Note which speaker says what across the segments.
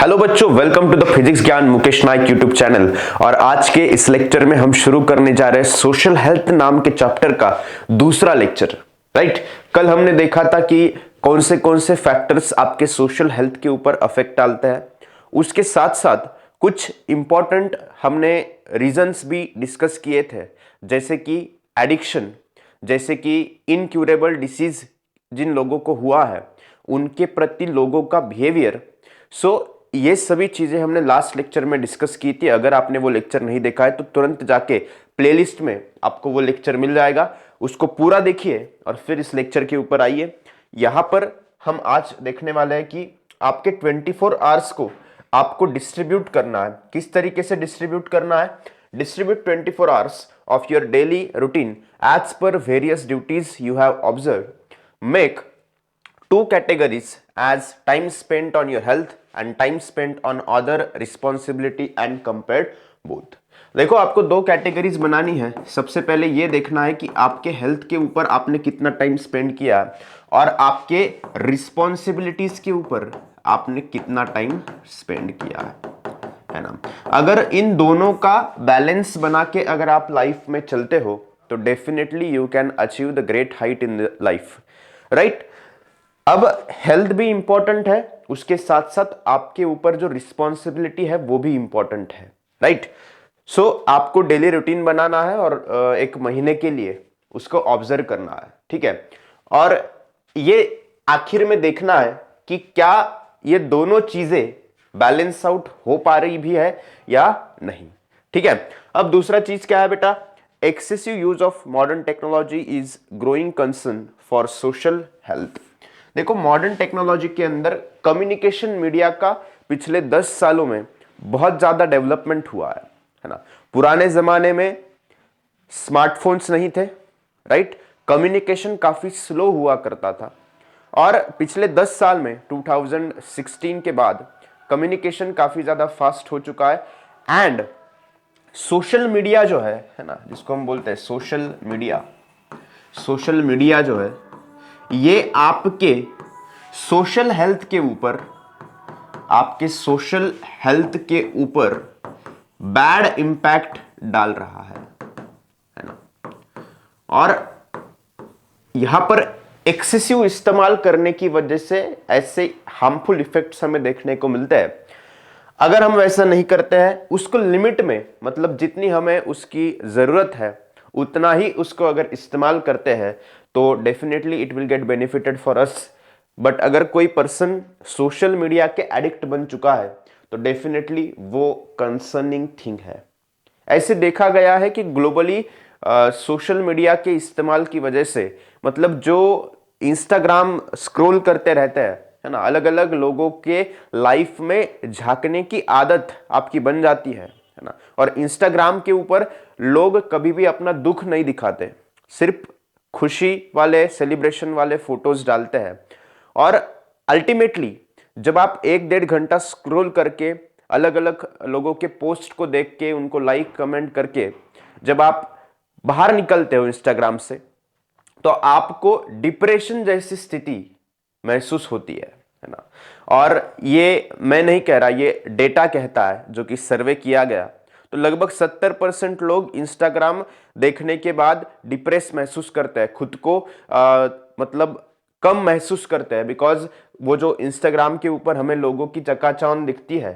Speaker 1: Hello बच्चों, welcome to the physics ज्ञान मुकेश नायक YouTube channel. और आज के इस लेक्चर में हम शुरू करने जा रहे हैं सोशल हेल्थ नाम के चैप्टर का दूसरा लेक्चर। राइट, कल हमने देखा था कि कौन से फैक्टर्स आपके सोशल हेल्थ के ऊपर अफेक्ट डालते हैं। उसके साथ साथ कुछ इंपॉर्टेंट हमने रीजंस भी डिस्कस किए थे, जैसे कि एडिक्शन, जैसे कि इनक्यूरेबल डिसीज जिन लोगों को हुआ है उनके प्रति लोगों का बिहेवियर। ये सभी चीजें हमने लास्ट लेक्चर में डिस्कस की थी। अगर आपने वो लेक्चर नहीं देखा है तो तुरंत जाके प्लेलिस्ट में आपको वो लेक्चर मिल जाएगा, उसको पूरा देखिए और फिर इस लेक्चर के ऊपर आइए। यहां पर हम आज देखने वाले हैं कि आपके 24 आवर्स को आपको डिस्ट्रीब्यूट करना है। किस तरीके से डिस्ट्रीब्यूट करना है? Distribute 24 hours of your daily routine as per various duties you have observe. Make two categories as time spent on your health and time spent on other responsibility and compared both। देखो, आपको दो categories बनानी है। सबसे पहले ये देखना है कि आपके हेल्थ के ऊपर आपने कितना टाइम स्पेंड किया और आपके रिस्पॉन्सिबिलिटीज के ऊपर आपने कितना टाइम स्पेंड किया है ना। अगर इन दोनों का बैलेंस बना के अगर आप लाइफ में चलते हो तो definitely you can achieve the great height in life. Right, अब हेल्थ भी इंपॉर्टेंट है, उसके साथ साथ आपके ऊपर जो रिस्पॉन्सिबिलिटी है वो भी इंपॉर्टेंट है। राइट, सो आपको डेली रूटीन बनाना है और एक महीने के लिए उसको ऑब्जर्व करना है। ठीक है, और ये आखिर में देखना है कि क्या ये दोनों चीजें बैलेंस आउट हो पा रही भी है या नहीं। ठीक है, अब दूसरा चीज क्या है बेटा? Excessive use of modern technology is growing concern for social health. देखो, मॉडर्न टेक्नोलॉजी के अंदर कम्युनिकेशन मीडिया का पिछले 10 सालों में बहुत ज्यादा डेवलपमेंट हुआ है ना। पुराने जमाने में स्मार्टफोन्स नहीं थे। राइट, कम्युनिकेशन काफी स्लो हुआ करता था और पिछले 10 साल में 2016 के बाद कम्युनिकेशन काफी ज्यादा फास्ट हो चुका है। एंड सोशल मीडिया जो है ना, जिसको हम बोलते हैं सोशल मीडिया जो है, ये आपके सोशल हेल्थ के ऊपर बैड इंपैक्ट डाल रहा है ना। और यहां पर एक्सेसिव इस्तेमाल करने की वजह से ऐसे हार्मफुल इफेक्ट्स हमें देखने को मिलते हैं। अगर हम वैसा नहीं करते हैं, उसको लिमिट में, मतलब जितनी हमें उसकी जरूरत है उतना ही उसको अगर इस्तेमाल करते हैं तो definitely it will get benefited for us. But अगर कोई पर्सन सोशल मीडिया के एडिक्ट बन चुका है तो डेफिनेटली वो कंसर्निंग थिंग है। ऐसे देखा गया है कि ग्लोबली सोशल मीडिया के इस्तेमाल की वजह से, मतलब जो इंस्टाग्राम स्क्रॉल करते रहते हैं है ना, अलग अलग लोगों के लाइफ में झांकने की आदत आपकी बन जाती है ना। और इंस्टाग्राम के ऊपर लोग कभी भी अपना दुख नहीं दिखाते, सिर्फ खुशी वाले, सेलिब्रेशन वाले फोटोज डालते हैं। और अल्टीमेटली जब आप 1-1.5 घंटा स्क्रॉल करके अलग अलग लोगों के पोस्ट को देख के उनको लाइक कमेंट करके जब आप बाहर निकलते हो इंस्टाग्राम से, तो आपको डिप्रेशन जैसी स्थिति महसूस होती है ना। और ये मैं नहीं कह रहा, ये डेटा कहता है, जो कि सर्वे किया गया, तो लगभग 70% लोग इंस्टाग्राम देखने के बाद डिप्रेस महसूस करते हैं, खुद को मतलब कम महसूस करते हैं। बिकॉज वो जो इंस्टाग्राम के ऊपर हमें लोगों की चकाचौंध दिखती है,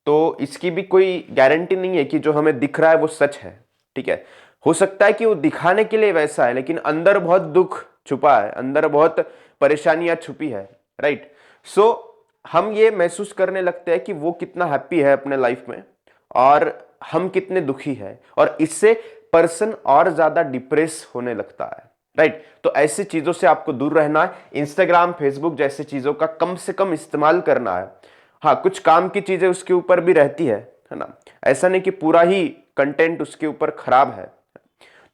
Speaker 1: तो इसकी भी कोई गारंटी नहीं है कि जो हमें दिख रहा है वो सच है। ठीक है, हो सकता है कि वो दिखाने के लिए वैसा है, लेकिन अंदर बहुत दुख छुपा है, अंदर बहुत परेशानियां छुपी है। राइट, सो हम ये महसूस करने लगते हैं कि वो कितना हैप्पी है अपने लाइफ में और हम कितने दुखी हैं, और इससे पर्सन और ज्यादा डिप्रेस होने लगता है। राइट, तो ऐसी चीजों से आपको दूर रहना है। इंस्टाग्राम, फेसबुक जैसी चीजों का कम से कम इस्तेमाल करना है। हाँ, कुछ काम की चीजें उसके ऊपर भी रहती है ना, ऐसा नहीं कि पूरा ही कंटेंट उसके ऊपर खराब है।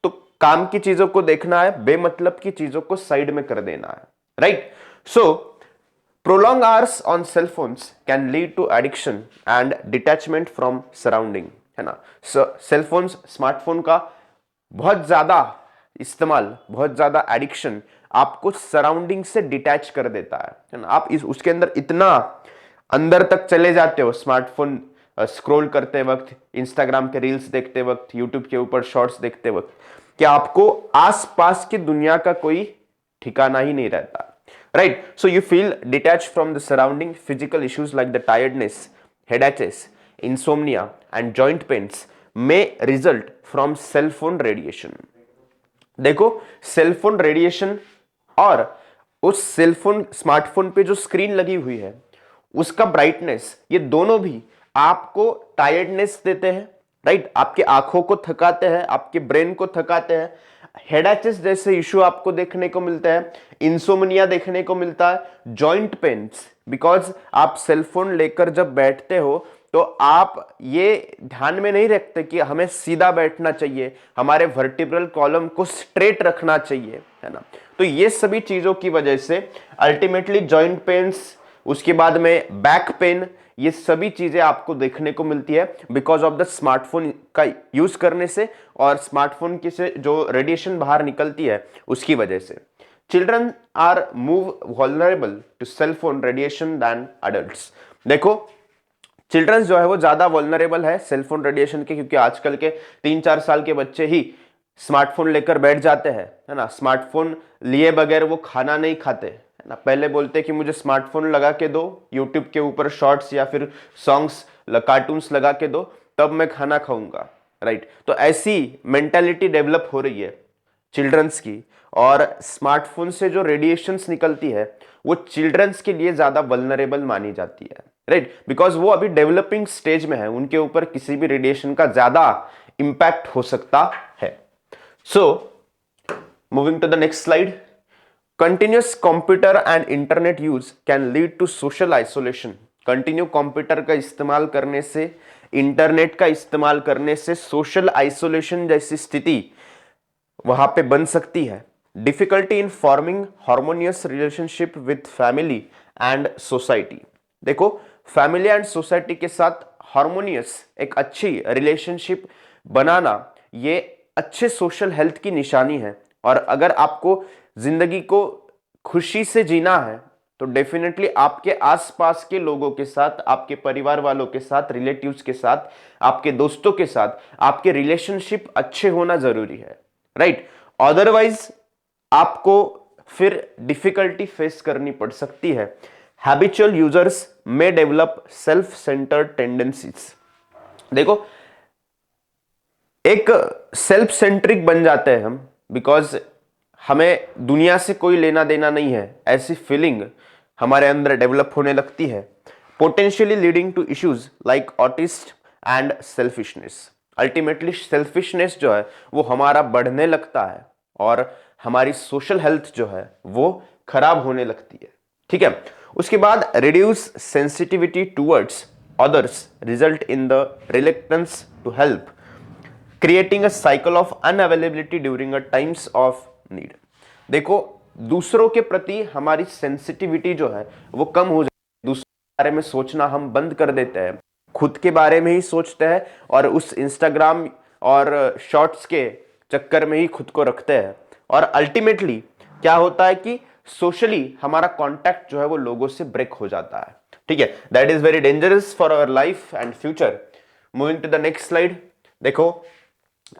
Speaker 1: तो काम की चीजों को देखना है, बेमतलब की चीजों को साइड में कर देना है। Right, so prolonged hours on cell phones can lead to addiction and detachment from surrounding, है ना। सेल फोन्स, स्मार्टफोन का बहुत ज्यादा इस्तेमाल, बहुत ज्यादा एडिक्शन आपको सराउंडिंग से डिटैच कर देता है ना। आप उसके अंदर इतना अंदर तक चले जाते हो स्मार्टफोन स्क्रॉल करते वक्त, इंस्टाग्राम के रील्स देखते वक्त, यूट्यूब के ऊपर शॉर्ट्स देखते वक्त, कि आपको आसपास की दुनिया का कोई ठिकाना ही नहीं रहता, right? So you feel detach from the surrounding, physical issues like the tiredness, headaches, insomnia and joint pains may result from cellphone radiation. देखो, सेलफोन रेडिएशन और उस सेलफोन स्मार्टफोन पे जो स्क्रीन लगी हुई है उसका ब्राइटनेस, ये दोनों भी आपको टायर्डनेस देते हैं, राइट? आपके आंखों को थकाते हैं, आपके ब्रेन को थकाते हैं, हेडाचेस जैसे इश्यू आपको देखने को मिलता है, इंसोमनिया देखने को मिलता है, जॉइंट पेन्स, बिकॉज आप सेलफोन लेकर जब बैठते हो तो आप ये ध्यान में नहीं रखते कि हमें सीधा बैठना चाहिए, हमारे वर्टिब्रल कॉलम को स्ट्रेट रखना चाहिए, है ना? तो ये सभी चीजों की वजह से अल्टीमेटली जॉइंट पेन्स, उसके बाद में बैक पेन, ये सभी चीजें आपको देखने को मिलती है बिकॉज ऑफ द स्मार्टफोन का यूज करने से और स्मार्टफोन की से जो रेडिएशन बाहर निकलती है उसकी वजह से। Children are move vulnerable to cellphone radiation than adults. देखो, चिल्ड्रन जो है वो ज्यादा वल्नरेबल है सेलफोन रेडिएशन के, क्योंकि आजकल के 3-4 साल के बच्चे ही स्मार्टफोन लेकर बैठ जाते हैं, है ना? स्मार्टफोन लिए बगैर वो खाना नहीं खाते, है ना? पहले बोलते कि मुझे स्मार्टफोन लगा के दो, यूट्यूब के ऊपर शॉर्ट्स या फिर सॉन्ग्स, कार्टून्स लगा के दो, तब मैं खाना खाऊंगा, राइट? तो ऐसी मेंटालिटी डेवलप हो रही है चिल्ड्रंस की, और स्मार्टफोन से जो रेडिएशंस निकलती है वो चिल्ड्रंस के लिए ज्यादा वल्नरेबल मानी जाती है, राइट? बिकॉज वो अभी डेवलपिंग स्टेज में है, उनके ऊपर किसी भी रेडिएशन का ज्यादा इंपैक्ट हो सकता है। So moving to the next slide, continuous computer and internet use can lead to social isolation. Continue computer का इस्तेमाल करने से, इंटरनेट का इस्तेमाल करने से सोशल आइसोलेशन जैसी स्थिति वहां पे बन सकती है। Difficulty in forming harmonious relationship with family and society. देखो, फैमिली एंड सोसाइटी के साथ हार्मोनियस, एक अच्छी रिलेशनशिप बनाना, ये अच्छे सोशल हेल्थ की निशानी है। और अगर आपको जिंदगी को खुशी से जीना है तो डेफिनेटली आपके आसपास के लोगों के साथ, आपके परिवार वालों के साथ, रिलेटिव्स के साथ, आपके दोस्तों के साथ आपके रिलेशनशिप अच्छे होना जरूरी है, राइट? अदरवाइज आपको फिर डिफिकल्टी फेस करनी पड़ सकती है। हैबिचुअल यूजर्स में डेवलप सेल्फ सेंटर्ड टेंडेंसीज। देखो, एक सेल्फ सेंट्रिक बन जाते हैं हम, बिकॉज हमें दुनिया से कोई लेना देना नहीं है, ऐसी फीलिंग हमारे अंदर डेवलप होने लगती है, potentially leading to issues like autist and selfishness. Ultimately selfishness जो है वो हमारा बढ़ने लगता है और हमारी सोशल हेल्थ जो है वो खराब होने लगती है, ठीक है? उसके बाद reduce sensitivity towards others result in the reluctance to help, creating a cycle of unavailability during a times of need. देखो, दूसरों के प्रति हमारी सेंसिटिविटी जो है वो कम हो जाती है, दूसरों के बारे में सोचना हम बंद कर देते हैं, खुद के बारे में ही सोचते हैं और उस इंस्टाग्राम और शॉर्ट्स के चक्कर में ही खुद को रखते हैं। और अल्टीमेटली क्या होता है कि सोशली हमारा कांटेक्ट जो है वो लोगों से ब्रेक हो जाता है, ठीक है? That is very dangerous for our life and future. Moving to the next slide. देखो,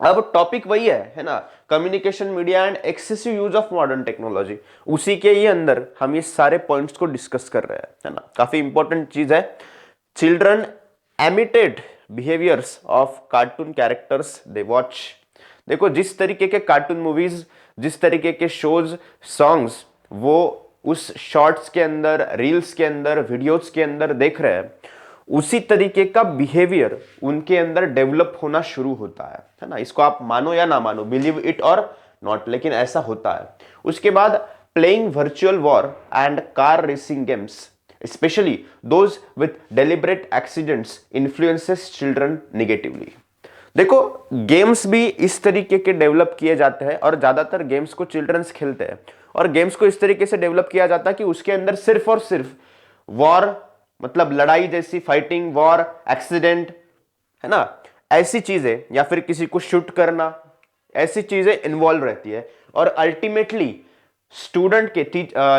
Speaker 1: अब टॉपिक वही है ना, communication media and excessive use of modern technology. उसी के ही अंदर हम ये सारे पॉइंट्स को डिस्कस कर रहे हैं, है ना? काफी इंपॉर्टेंट चीज है। Children emitted behaviours of cartoon characters they watch. देखो, जिस तरीके के कार्टून मूवीज, जिस तरीके के शोज, सॉन्ग्स वो उस शॉर्ट्स के अंदर, रील्स के अंदर, वीडियोस के अंदर देख रहे हैं, उसी तरीके का बिहेवियर उनके अंदर डेवलप होना शुरू होता है ना? इसको आप मानो या ना मानो, बिलीव इट और नॉट, लेकिन ऐसा होता है। उसके बाद playing virtual war and car racing games, specially those with deliberate accidents, influences children negatively. देखो, गेम्स भी इस तरीके के डेवलप किए जाते हैं और ज्यादातर गेम्स को चिल्ड्रंस खेलते हैं, और गेम्स को इस तरीके से डेवलप किया जाता है कि उसके अंदर सिर्फ और सिर्फ वॉर, मतलब लड़ाई जैसी, फाइटिंग, वॉर, एक्सीडेंट, है ना, ऐसी चीजें, या फिर किसी को शूट करना, ऐसी चीजें इन्वॉल्व रहती है। और अल्टीमेटली स्टूडेंट के,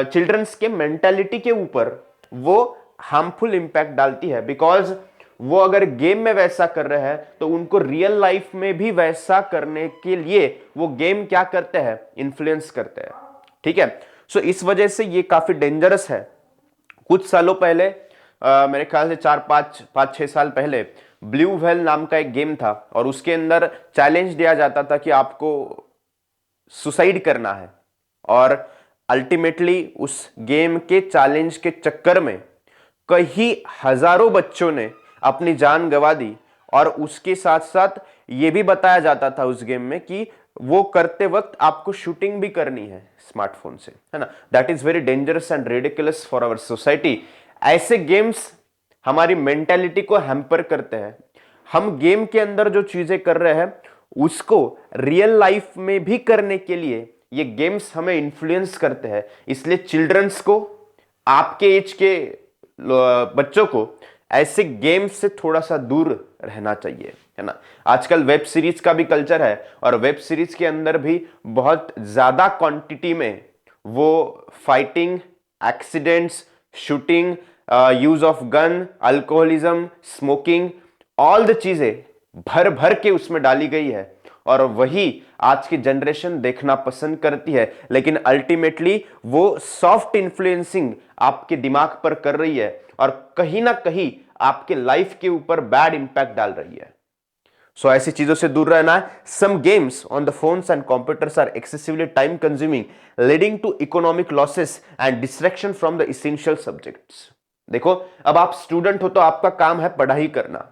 Speaker 1: चिल्ड्रंस के मेंटालिटी के ऊपर वो हार्मफुल इंपैक्ट डालती है, बिकॉज वो अगर गेम में वैसा कर रहे हैं तो उनको रियल लाइफ में भी वैसा करने के लिए वो गेम क्या करते हैं, इन्फ्लुएंस करते हैं। ठीक है, सो इस वजह से ये काफी डेंजरस है। कुछ सालों पहले मेरे ख्याल से 4-5-6 साल पहले ब्लू व्हेल नाम का एक गेम था और उसके अंदर चैलेंज दिया जाता था कि आपको सुसाइड करना है, और अल्टीमेटली उस गेम के चैलेंज के चक्कर में कई हजारों बच्चों ने अपनी जान गंवा दी। और उसके साथ साथ ये भी बताया जाता था उस गेम में कि वो करते वक्त आपको शूटिंग भी करनी है स्मार्टफोन से, है ना। That is very dangerous and ridiculous for our society. ऐसे गेम्स हमारी मेंटेलिटी को हैम्पर करते हैं। हम गेम के अंदर जो चीजें कर रहे हैं उसको रियल लाइफ में भी करने के लिए ये गेम्स हमें इन्फ्लुएंस करते हैं। इसलिए चिल्ड्रंस को, आपके एज के बच्चों को ऐसे गेम्स से थोड़ा सा दूर रहना चाहिए, है ना। आजकल वेब सीरीज का भी कल्चर है और वेब सीरीज के अंदर भी बहुत ज्यादा क्वांटिटी में वो fighting, accidents, shooting, use of gun, alcoholism, smoking, all the चीजें भर भर के उसमें डाली गई है और वही आज की जनरेशन देखना पसंद करती है। लेकिन अल्टीमेटली वो सॉफ्ट इन्फ्लुएंसिंग आपके दिमाग पर कर रही है और कहीं ना कहीं आपके लाइफ के ऊपर बैड इंपैक्ट डाल रही है। सो ऐसी चीजों से दूर रहना है। Some games on the phones and computers are excessively time consuming, leading to economic losses and distraction from the essential subjects. देखो, अब आप स्टूडेंट हो तो आपका काम है पढ़ाई करना,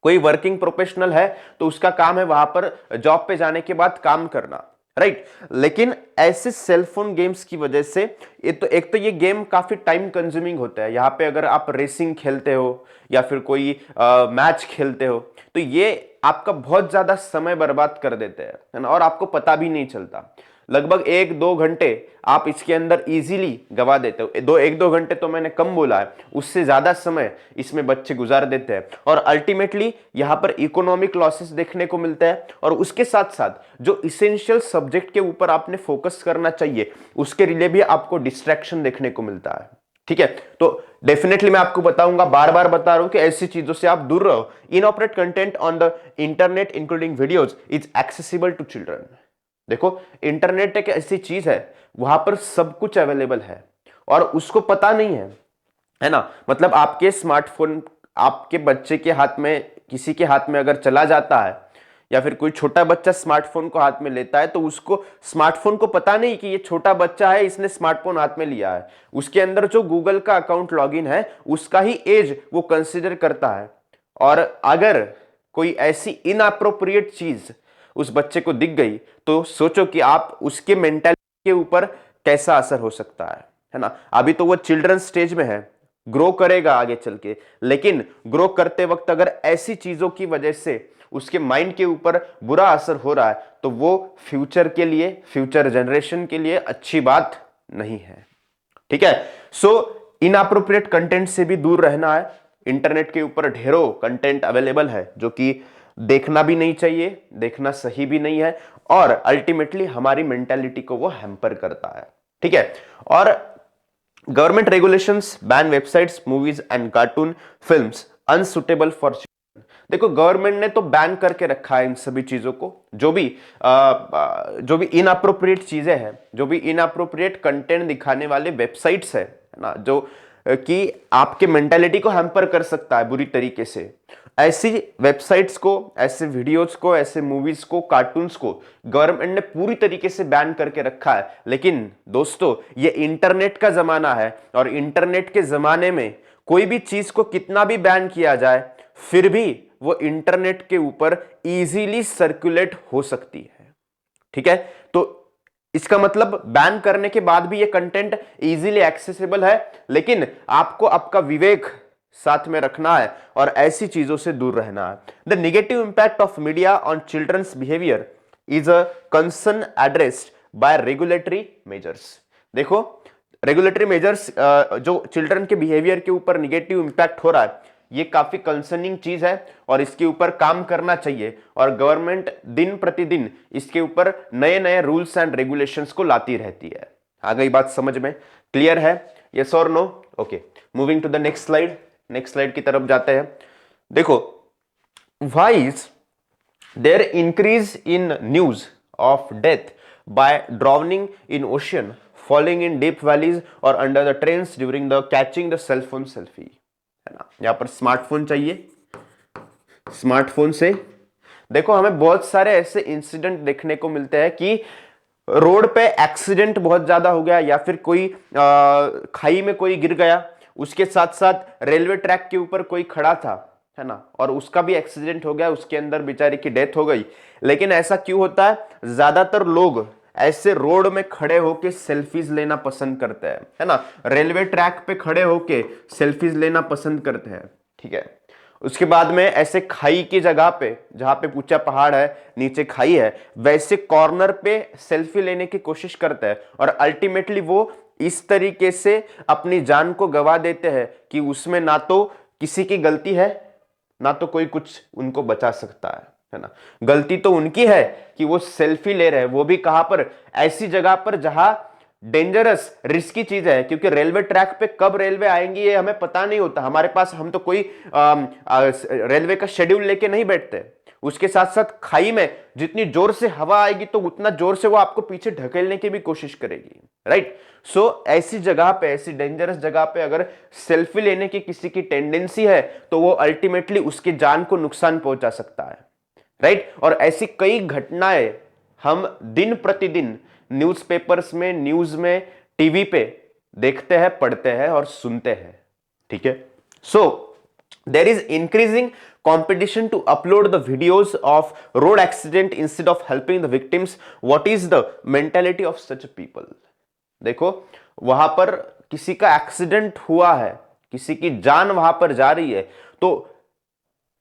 Speaker 1: कोई वर्किंग प्रोफेशनल है तो उसका काम है वहां पर जॉब पे जाने के बाद काम करना, राइट। लेकिन ऐसे सेलफोन गेम्स की वजह से एक तो ये गेम काफी टाइम कंज्यूमिंग होता है। यहाँ पे अगर आप रेसिंग खेलते हो या फिर कोई मैच खेलते हो तो ये आपका बहुत ज्यादा समय बर्बाद कर देते हैं, है ना, और आपको पता भी नहीं चलता। लगभग 1-2 घंटे आप इसके अंदर इजीली गवा देते हो। 1-2 घंटे तो मैंने कम बोला है, उससे ज्यादा समय इसमें बच्चे गुजार देते हैं और अल्टीमेटली यहां पर इकोनॉमिक लॉसेस देखने को मिलता है। और उसके साथ साथ जो इसेंशियल सब्जेक्ट के ऊपर आपने फोकस करना चाहिए उसके लिए भी आपको डिस्ट्रैक्शन देखने को मिलता है। ठीक है, तो डेफिनेटली मैं आपको बताऊंगा, बार बार बता रहा हूं कि ऐसी चीजों से आप दूर रहो। Inappropriate content on the internet including videos is accessible to children. देखो, इंटरनेट एक ऐसी चीज है, वहां पर सब कुछ अवेलेबल है और उसको पता नहीं है ना। मतलब आपके स्मार्टफोन आपके बच्चे के हाथ में, किसी के हाथ में अगर चला जाता है या फिर कोई छोटा बच्चा स्मार्टफोन को हाथ में लेता है तो उसको स्मार्टफोन को पता नहीं कि ये छोटा बच्चा है, इसने स्मार्टफोन हाथ में लिया है। उसके अंदर जो गूगल का अकाउंट लॉगिन है उसका ही एज वो कंसिडर करता है। और अगर कोई ऐसी इनअप्रोप्रिएट चीज उस बच्चे को दिख गई तो सोचो कि आप उसके मेंटालिटी के ऊपर कैसा असर हो सकता है ना। अभी तो वो चिल्ड्रन स्टेज में है, ग्रो करेगा आगे चल के, लेकिन ग्रो करते वक्त अगर ऐसी चीजों की वजह से उसके माइंड के ऊपर बुरा असर हो रहा है तो वो फ्यूचर के लिए, फ्यूचर जनरेशन के लिए अच्छी बात नहीं है। ठीक है, सो इनअप्रोप्रिएट कंटेंट से भी दूर रहना है। इंटरनेट के ऊपर ढेरों कंटेंट अवेलेबल है जो कि देखना भी नहीं चाहिए, देखना सही भी नहीं है और अल्टीमेटली हमारी मेंटालिटी को वो हैम्पर करता है। ठीक है, और government regulations ban websites, movies and cartoon films unsuitable for children. देखो, गवर्नमेंट ने तो बैन करके रखा है इन सभी चीजों को, जो भी इनअप्रोप्रिएट चीजें हैं, जो भी इनअप्रोप्रिएट कंटेंट दिखाने वाले वेबसाइट्स है ना, जो कि आपके मेंटालिटी को हैम्पर कर सकता है बुरी तरीके से, ऐसी वेबसाइट्स को, ऐसे वीडियोस को, ऐसे मूवीज को, कार्टून्स को गवर्नमेंट ने पूरी तरीके से बैन करके रखा है। लेकिन दोस्तों, ये इंटरनेट का जमाना है और इंटरनेट के जमाने में कोई भी चीज को कितना भी बैन किया जाए फिर भी वो इंटरनेट के ऊपर इजीली सर्कुलेट हो सकती है। ठीक है, तो इसका मतलब बैन करने के बाद भी ये कंटेंट इजीली एक्सेसिबल है, लेकिन आपको आपका विवेक साथ में रखना है और ऐसी चीजों से दूर रहना है। The negative impact of media on children's behaviour is a concern addressed by regulatory measures. देखो, रेगुलेटरी मेजर्स जो चिल्ड्रन के बिहेवियर के ऊपर नेगेटिव इंपैक्ट हो रहा है, ये काफी कंसर्निंग चीज है और इसके ऊपर काम करना चाहिए और गवर्नमेंट दिन प्रतिदिन इसके ऊपर नए नए रूल्स एंड रेगुलेशंस को लाती रहती है। आ गई बात समझ में? क्लियर है? यस और no? Okay, moving to the next slide की तरफ जाते हैं। देखो, why is there increase in news of death by drowning in ocean, falling in deep valleys और under the trains during the catching the cellphone selfie, है ना। यहां पर स्मार्टफोन चाहिए। स्मार्टफोन से देखो हमें बहुत सारे ऐसे इंसिडेंट देखने को मिलते हैं कि रोड पे एक्सीडेंट बहुत ज्यादा हो गया, या फिर कोई खाई में कोई गिर गया, उसके साथ साथ रेलवे ट्रैक के ऊपर कोई खड़ा था, है ना, और उसका भी एक्सीडेंट हो गया, उसके अंदर बेचारे की डेथ हो गई। लेकिन ऐसा क्यों होता है? ज्यादातर लोग ऐसे रोड में खड़े होके सेल्फीज लेना पसंद करते हैं, है ना, रेलवे ट्रैक पे खड़े होके सेल्फीज लेना पसंद करते हैं, ठीक है। उसके बाद में ऐसे खाई की जगह पे, जहां पे ऊंचा पहाड़ है, नीचे खाई है, वैसे कॉर्नर पे सेल्फी लेने की कोशिश करते हैं, और अल्टीमेटली वो इस तरीके से अपनी जान को गवा देते हैं कि उसमें ना तो किसी की गलती है, ना तो कोई कुछ उनको बचा सकता है ना। गलती तो उनकी है कि वो सेल्फी ले रहे हैं, वो भी कहां पर? ऐसी जगह पर जहां डेंजरस, रिस्की चीज है, क्योंकि रेलवे ट्रैक पे कब रेलवे आएंगी ये हमें पता नहीं होता। हमारे पास, हम तो कोई रेलवे का शेड्यूल लेके नहीं बैठते। उसके साथ साथ खाई में जितनी जोर से हवा आएगी तो उतना जोर से वो आपको पीछे ढकेलने की भी कोशिश करेगी, राइट। सो ऐसी जगह पे, ऐसी डेंजरस जगह पे अगर सेल्फी लेने की किसी की टेंडेंसी है तो वो अल्टीमेटली उसकी जान को नुकसान पहुंचा सकता है, राइट। और ऐसी कई घटनाएं हम दिन प्रतिदिन न्यूज़पेपर्स में, न्यूज में, टीवी पे देखते हैं, पढ़ते हैं और सुनते हैं, ठीक है। So there is increasing competition to upload the videos of road accident instead of helping the victims. What is the mentality of such people? देखो, वहां पर किसी का एक्सीडेंट हुआ है, किसी की जान वहां पर जा रही है, तो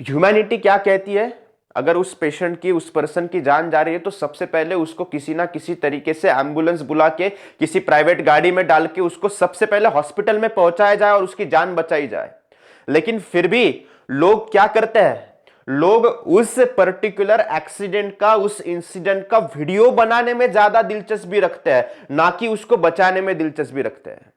Speaker 1: ह्यूमैनिटी क्या कहती है? अगर उस पेशेंट की, उस पर्सन की जान जा रही है तो सबसे पहले उसको किसी ना किसी तरीके से एम्बुलेंस बुला के, किसी प्राइवेट गाड़ी में डाल के उसको सबसे पहले हॉस्पिटल में पहुंचाया जाए और उसकी जान बचाई जाए। लेकिन फिर भी लोग क्या करते हैं? लोग उस पर्टिकुलर एक्सीडेंट का, उस इंसिडेंट का वीडियो बनाने में ज्यादा दिलचस्पी रखते हैं, ना कि उसको बचाने में दिलचस्पी रखते हैं।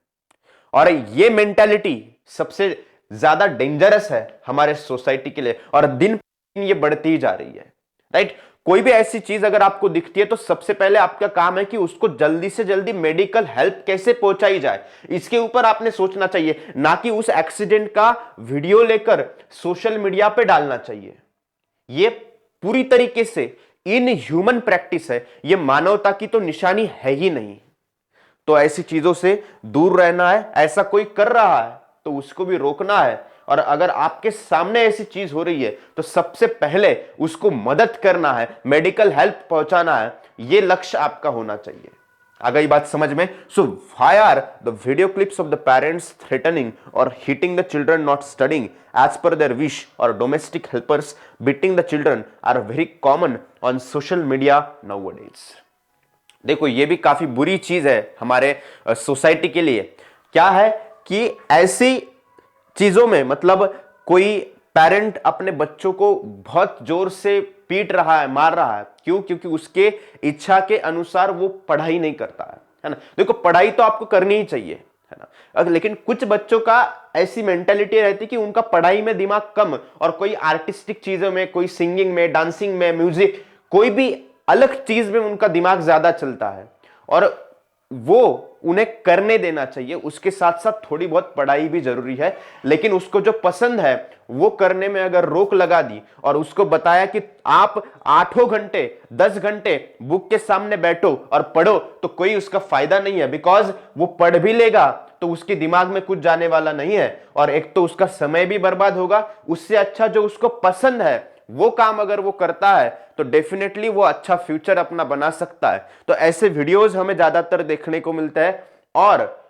Speaker 1: और ये मेंटालिटी सबसे ज्यादा डेंजरस है हमारे सोसाइटी के लिए, और दिन ये बढ़ती ही जा रही है, राइट। कोई भी ऐसी चीज अगर आपको दिखती है तो सबसे पहले आपका काम है कि उसको जल्दी से जल्दी मेडिकल हेल्प कैसे पहुंचाई जाए, इसके ऊपर आपने सोचना चाहिए, ना कि उस एक्सीडेंट का वीडियो लेकर सोशल मीडिया पे डालना चाहिए। ये पूरी तरीके से इनह्यूमन प्रैक्टिस है, ये मानवता की तो निशानी है ही नहीं। तो ऐसी चीजों से दूर रहना है। ऐसा कोई कर रहा है तो उसको भी रोकना है, और अगर आपके सामने ऐसी चीज हो रही है तो सबसे पहले उसको मदद करना है, मेडिकल हेल्प पहुंचाना है, यह लक्ष्य आपका होना चाहिए। आ गई बात समझ में? So why are the video clips of the parents threatening और hitting the children not studying as per their wish, और domestic helpers beating the children are very common on social media nowadays. देखो, ये भी काफी बुरी चीज है हमारे सोसाइटी के लिए। क्या है कि ऐसी चीजों में, मतलब कोई पेरेंट अपने बच्चों को बहुत जोर से पीट रहा है, मार रहा है, क्यों? क्योंकि उसके इच्छा के अनुसार वो पढ़ाई नहीं करता है ना। देखो, पढ़ाई तो आपको करनी ही चाहिए, है ना, लेकिन कुछ बच्चों का ऐसी मेंटालिटी रहती है कि उनका पढ़ाई में दिमाग कम, और कोई आर्टिस्टिक चीजों में, कोई सिंगिंग में, डांसिंग में, म्यूजिक, कोई भी अलग चीज में उनका दिमाग ज्यादा चलता है, और वो उन्हें करने देना चाहिए। उसके साथ साथ थोड़ी बहुत पढ़ाई भी जरूरी है, लेकिन उसको जो पसंद है वो करने में अगर रोक लगा दी और उसको बताया कि आप 8 घंटे 10 घंटे बुक के सामने बैठो और पढ़ो, तो कोई उसका फायदा नहीं है। बिकॉज वो पढ़ भी लेगा तो उसके दिमाग में कुछ जाने वाला नहीं है, और एक तो उसका समय भी बर्बाद होगा। उससे अच्छा जो उसको पसंद है वो काम अगर वो करता है तो डेफिनेटली वो अच्छा फ्यूचर अपना बना सकता है। तो ऐसे वीडियोस हमें ज्यादातर देखने को मिलते हैं, और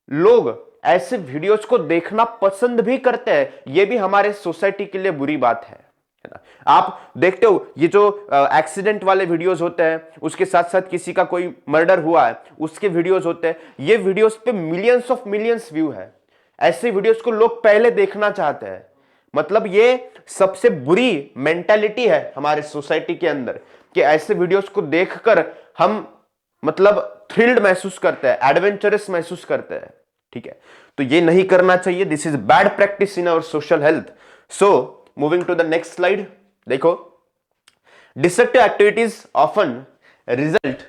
Speaker 1: लोग ऐसे वीडियोस को देखना पसंद भी करते हैं। ये भी हमारे सोसाइटी के लिए बुरी बात है ना। आप देखते हो ये जो एक्सीडेंट वाले वीडियोस होते हैं, उसके साथ साथ किसी का कोई मर्डर हुआ है उसके वीडियोस होते हैं, ये वीडियोस पे मिलियंस ऑफ मिलियंस व्यू है। ऐसे वीडियोस को लोग पहले देखना चाहते हैं। मतलब ये सबसे बुरी मेंटालिटी है हमारे सोसाइटी के अंदर कि ऐसे वीडियोस को देखकर हम मतलब थ्रिल्ड महसूस करते हैं, एडवेंचरस महसूस करते हैं, ठीक है। तो ये नहीं करना चाहिए, this is bad practice in our social health. So moving to the next slide, देखो destructive activities often result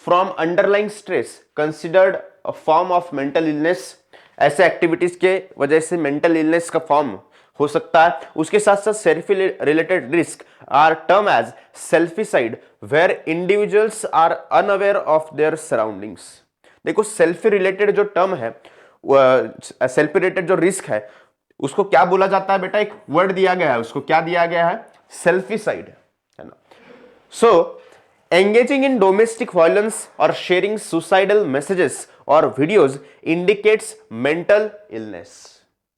Speaker 1: from underlying stress considered a form of mental illness. ऐसे एक्टिविटीज के वजह से मेंटल इलनेस का फॉर्म हो सकता है। उसके साथ साथ selfie related risk are term as selficide where individuals are unaware of their surroundings. देखो सेल्फी रिलेटेड जो टर्म है, सेल्फी रिलेटेड जो रिस्क है, उसको क्या बोला जाता है बेटा, एक वर्ड दिया गया है, उसको क्या दिया गया है, सेल्फिसाइड, है ना। सो एंगेजिंग इन डोमेस्टिक वायलेंस और शेयरिंग सुसाइडल मैसेजेस और वीडियोज इंडिकेट्स मेंटल इलनेस।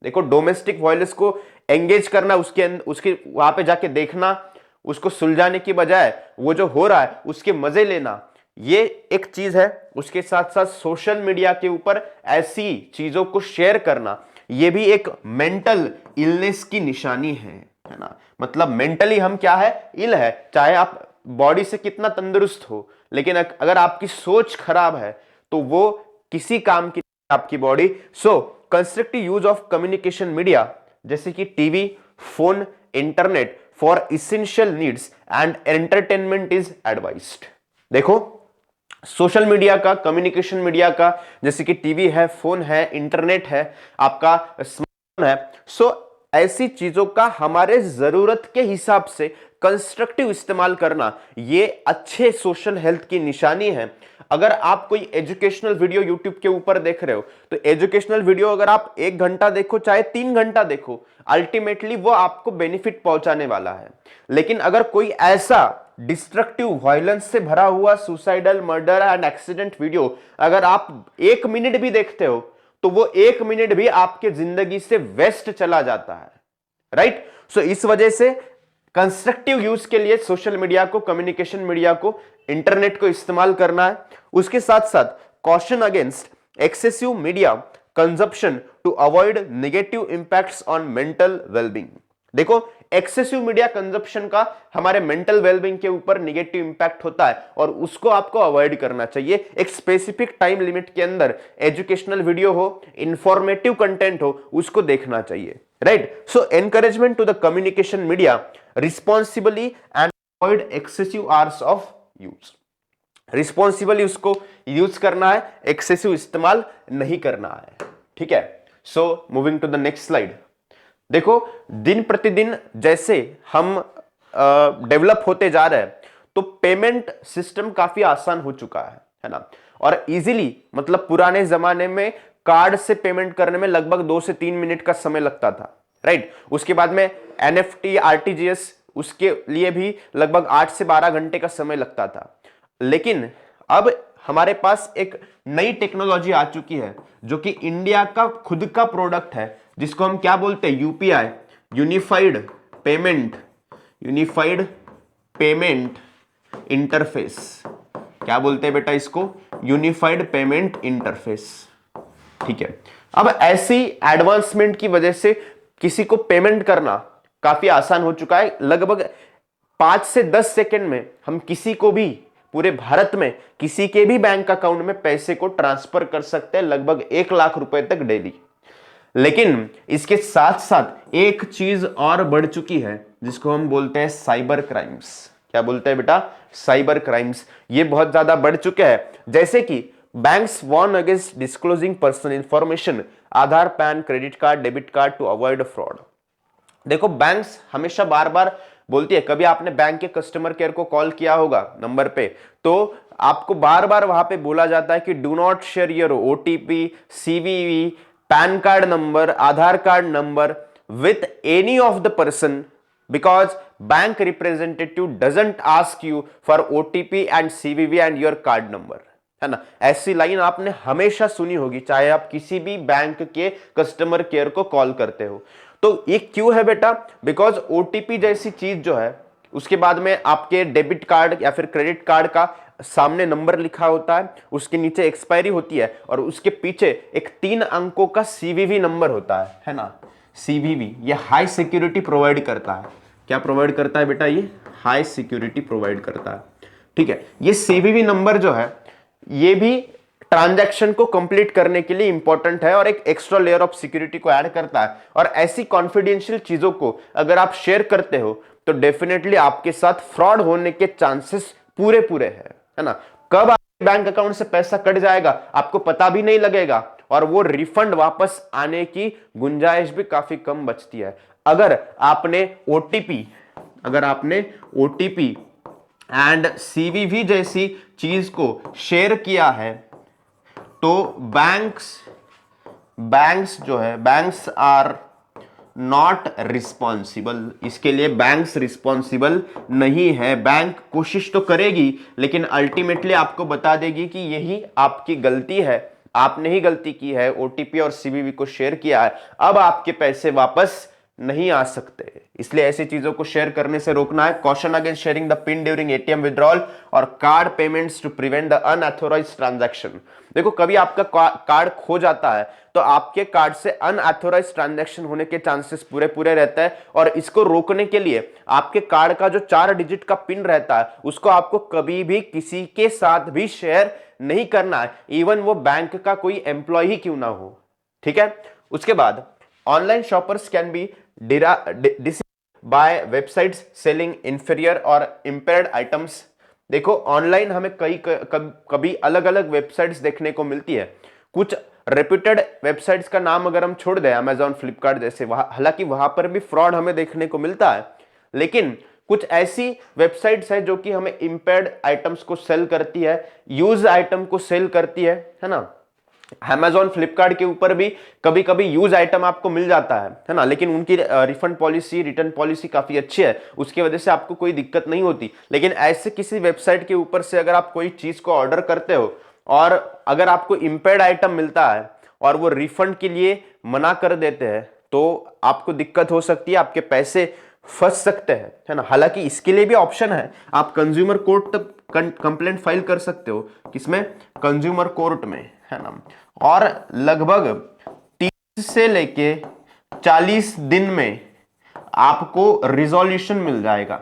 Speaker 1: देखो डोमेस्टिक वायलेंस को एंगेज करना, उसके वहां पे जाके देखना, उसको सुलझाने की बजाय वो जो हो रहा है उसके मजे लेना, ये एक चीज है। उसके साथ साथ सोशल मीडिया के ऊपर ऐसी चीजों को शेयर करना, ये भी एक मेंटल इलनेस की निशानी है ना। मतलब मेंटली हम क्या है, इल है, चाहे आप बॉडी से कितना तंदुरुस्त हो, लेकिन अगर आपकी सोच खराब है तो वो किसी काम की आपकी body. So constructive use of communication media जैसे कि TV, phone, internet for essential needs and entertainment is advised. देखो सोशल मीडिया का, कम्युनिकेशन मीडिया का, जैसे कि टीवी है, फोन है, इंटरनेट है, आपका स्मार्टफोन है, सो ऐसी चीजों का हमारे जरूरत के हिसाब से कंस्ट्रक्टिव इस्तेमाल करना, ये अच्छे सोशल हेल्थ की निशानी है। अगर आप कोई एजुकेशनल वीडियो यूट्यूब के ऊपर देख रहे हो, तो एजुकेशनल वीडियो अगर आप 1 घंटा देखो चाहे 3 घंटा देखो, अल्टीमेटली वो आपको बेनिफिट पहुंचाने वाला है। लेकिन अगर कोई ऐसा डिस्ट्रक्टिव वायलेंस से भरा हुआ suicidal, murder and accident video अगर आप 1 मिनट भी देखते हो, तो वो 1 मिनट भी आपके जिंदगी से वेस्ट चला जाता है, राइट। सो इस वजह से कंस्ट्रक्टिव यूज के लिए सोशल मीडिया को, कम्युनिकेशन मीडिया को, इंटरनेट को इस्तेमाल करना है। उसके साथ साथ caution against excessive media consumption to avoid negative impacts on mental wellbeing. देखो एक्सेसिव मीडिया कंजप्शन का हमारे मेंटल वेलबींग के ऊपर नेगेटिव इंपैक्ट होता है और उसको आपको अवॉइड करना चाहिए। एक स्पेसिफिक टाइम लिमिट के अंदर एजुकेशनल वीडियो हो, इंफॉर्मेटिव कंटेंट हो, उसको देखना चाहिए, right. So encouragement to the communication media responsibly and avoid excessive hours of use. Responsibly उसको यूज करना है, एक्सेसिव इस्तेमाल नहीं करना है, ठीक है। So moving to the next slide, देखो दिन प्रतिदिन जैसे हम डेवलप होते जा रहे हैं, तो पेमेंट सिस्टम काफी आसान हो चुका है ना। और इजीली, मतलब पुराने जमाने में कार्ड से पेमेंट करने में लगभग 2 से 3 मिनट का समय लगता था, राइट। उसके बाद में एनएफटी, आरटीजीएस, उसके लिए भी लगभग 8 से 12 घंटे का समय लगता था। लेकिन अब हमारे पास एक नई टेक्नोलॉजी आ चुकी है जो कि इंडिया का खुद का प्रोडक्ट है, जिसको हम क्या बोलते हैं, यूपीआई, यूनिफाइड पेमेंट इंटरफेस। क्या बोलते हैं बेटा इसको, यूनिफाइड पेमेंट इंटरफेस, ठीक है। अब ऐसी एडवांसमेंट की वजह से किसी को पेमेंट करना काफी आसान हो चुका है। लगभग 5 से 10 सेकंड में हम किसी को भी पूरे भारत में किसी के भी बैंक अकाउंट में पैसे को ट्रांसफर कर सकते हैं, लगभग 1 लाख रुपए तक डेली। लेकिन इसके साथ साथ एक चीज और बढ़ चुकी है जिसको हम बोलते हैं साइबर क्राइम्स। क्या बोलते हैं बेटा, साइबर क्राइम्स। ये बहुत ज्यादा बढ़ चुके हैं, जैसे कि banks warn against disclosing personal information, Aadhaar, PAN, credit card, debit card to avoid fraud. देखो बैंक्स हमेशा बार बार बोलती है, कभी आपने बैंक के कस्टमर केयर को कॉल किया होगा नंबर पे, तो आपको बार बार वहां पे बोला जाता है कि do not share your OTP, CVV, pan card number, Aadhaar card number with any of the person because bank representative doesn't ask you for OTP and CVV and your card number, है ना। ऐसी line आपने हमेशा सुनी होगी, चाहे आप किसी भी बैंक के कस्टमर केयर को कॉल करते हो। तो ये क्यों है बेटा, बिकॉज ओटीपी जैसी चीज जो है, उसके बाद में आपके डेबिट कार्ड या फिर क्रेडिट कार्ड का सामने नंबर लिखा होता है, उसके नीचे एक्सपायरी होती है और उसके पीछे एक 3 अंकों का सीवीवी नंबर होता है ना। सीवीवी ये हाई सिक्योरिटी प्रोवाइड करता है। क्या प्रोवाइड करता है बेटा, ये हाई सिक्योरिटी प्रोवाइड करता है, ठीक है। ये सीवीवी नंबर जो है, ये भी ट्रांजैक्शन को कंप्लीट करने के लिए इंपॉर्टेंट है और एक एक्स्ट्रा लेयर ऑफ सिक्योरिटी को ऐड करता है। और ऐसी कॉन्फिडेंशियल चीजों को अगर आप शेयर करते हो तो डेफिनेटली आपके साथ फ्रॉड होने के चांसेस पूरे पूरे है ना। कब आपके बैंक अकाउंट से पैसा कट जाएगा आपको पता भी नहीं लगेगा और वो रिफंड वापस आने की गुंजाइश भी काफी कम बचती है। अगर आपने ओटीपी एंड सीवीवी जैसी चीज को शेयर किया है तो बैंक्स आर नॉट रिस्पॉन्सिबल। इसके लिए बैंक्स रिस्पॉन्सिबल नहीं है। बैंक कोशिश तो करेगी लेकिन अल्टीमेटली आपको बता देगी कि यही आपकी गलती है, आपने ही गलती की है, ओटीपी और सीवीवी को शेयर किया है, अब आपके पैसे वापस नहीं आ सकते। इसलिए ऐसी चीजों को शेयर करने से रोकना है। Caution against sharing the PIN during ATM withdrawal और card payments to prevent the unauthorised transaction. देखो कभी आपका कार्ड खो जाता है तो आपके कार्ड से अनऑथोराइज्ड ट्रांजैक्शन होने के चांसेस पूरे पूरे रहते हैं और इसको रोकने के लिए आपके कार्ड का जो 4 डिजिट का पिन रहता है उसको आपको कभी भी किसी के साथ भी शेयर नहीं करना है, इवन वो बैंक का कोई एम्प्लॉय ही क्यों ना हो। ठीक है। उसके बाद online shoppers can be deceived by websites selling inferior और impaired items। देखो ऑनलाइन हमें कभी अलग अलग वेबसाइट्स देखने को मिलती है। कुछ रेप्यूटेड वेबसाइट्स का नाम अगर हम छोड़ दें अमेजॉन फ्लिपकार्ट जैसे, हालांकि वहां पर भी फ्रॉड हमें देखने को मिलता है, लेकिन कुछ ऐसी वेबसाइट्स है जो कि हमें इंपेयर्ड आइटम्स को सेल करती है, यूज आइटम को सेल करती है ना। Amazon फ्लिपकार्ट के ऊपर भी कभी कभी यूज आइटम आपको मिल जाता है ना, लेकिन उनकी रिफंड पॉलिसी, रिटर्न पॉलिसी काफी अच्छी है, उसकी वजह से आपको कोई दिक्कत नहीं होती। लेकिन ऐसे किसी वेबसाइट के ऊपर से अगर आप कोई चीज को ऑर्डर करते हो और अगर आपको इंपेयर्ड आइटम मिलता है और वो रिफंड के लिए मना कर देते हैं तो आपको दिक्कत हो सकती है, आपके पैसे फंस सकते हैं, है ना। हालांकि इसके लिए भी ऑप्शन है, आप कंज्यूमर कोर्ट तक कंप्लेंट फाइल कर सकते हो। किसमें? कंज्यूमर कोर्ट में, है ना। और लगभग 30 से लेके 40 दिन में आपको रिजोल्यूशन मिल जाएगा।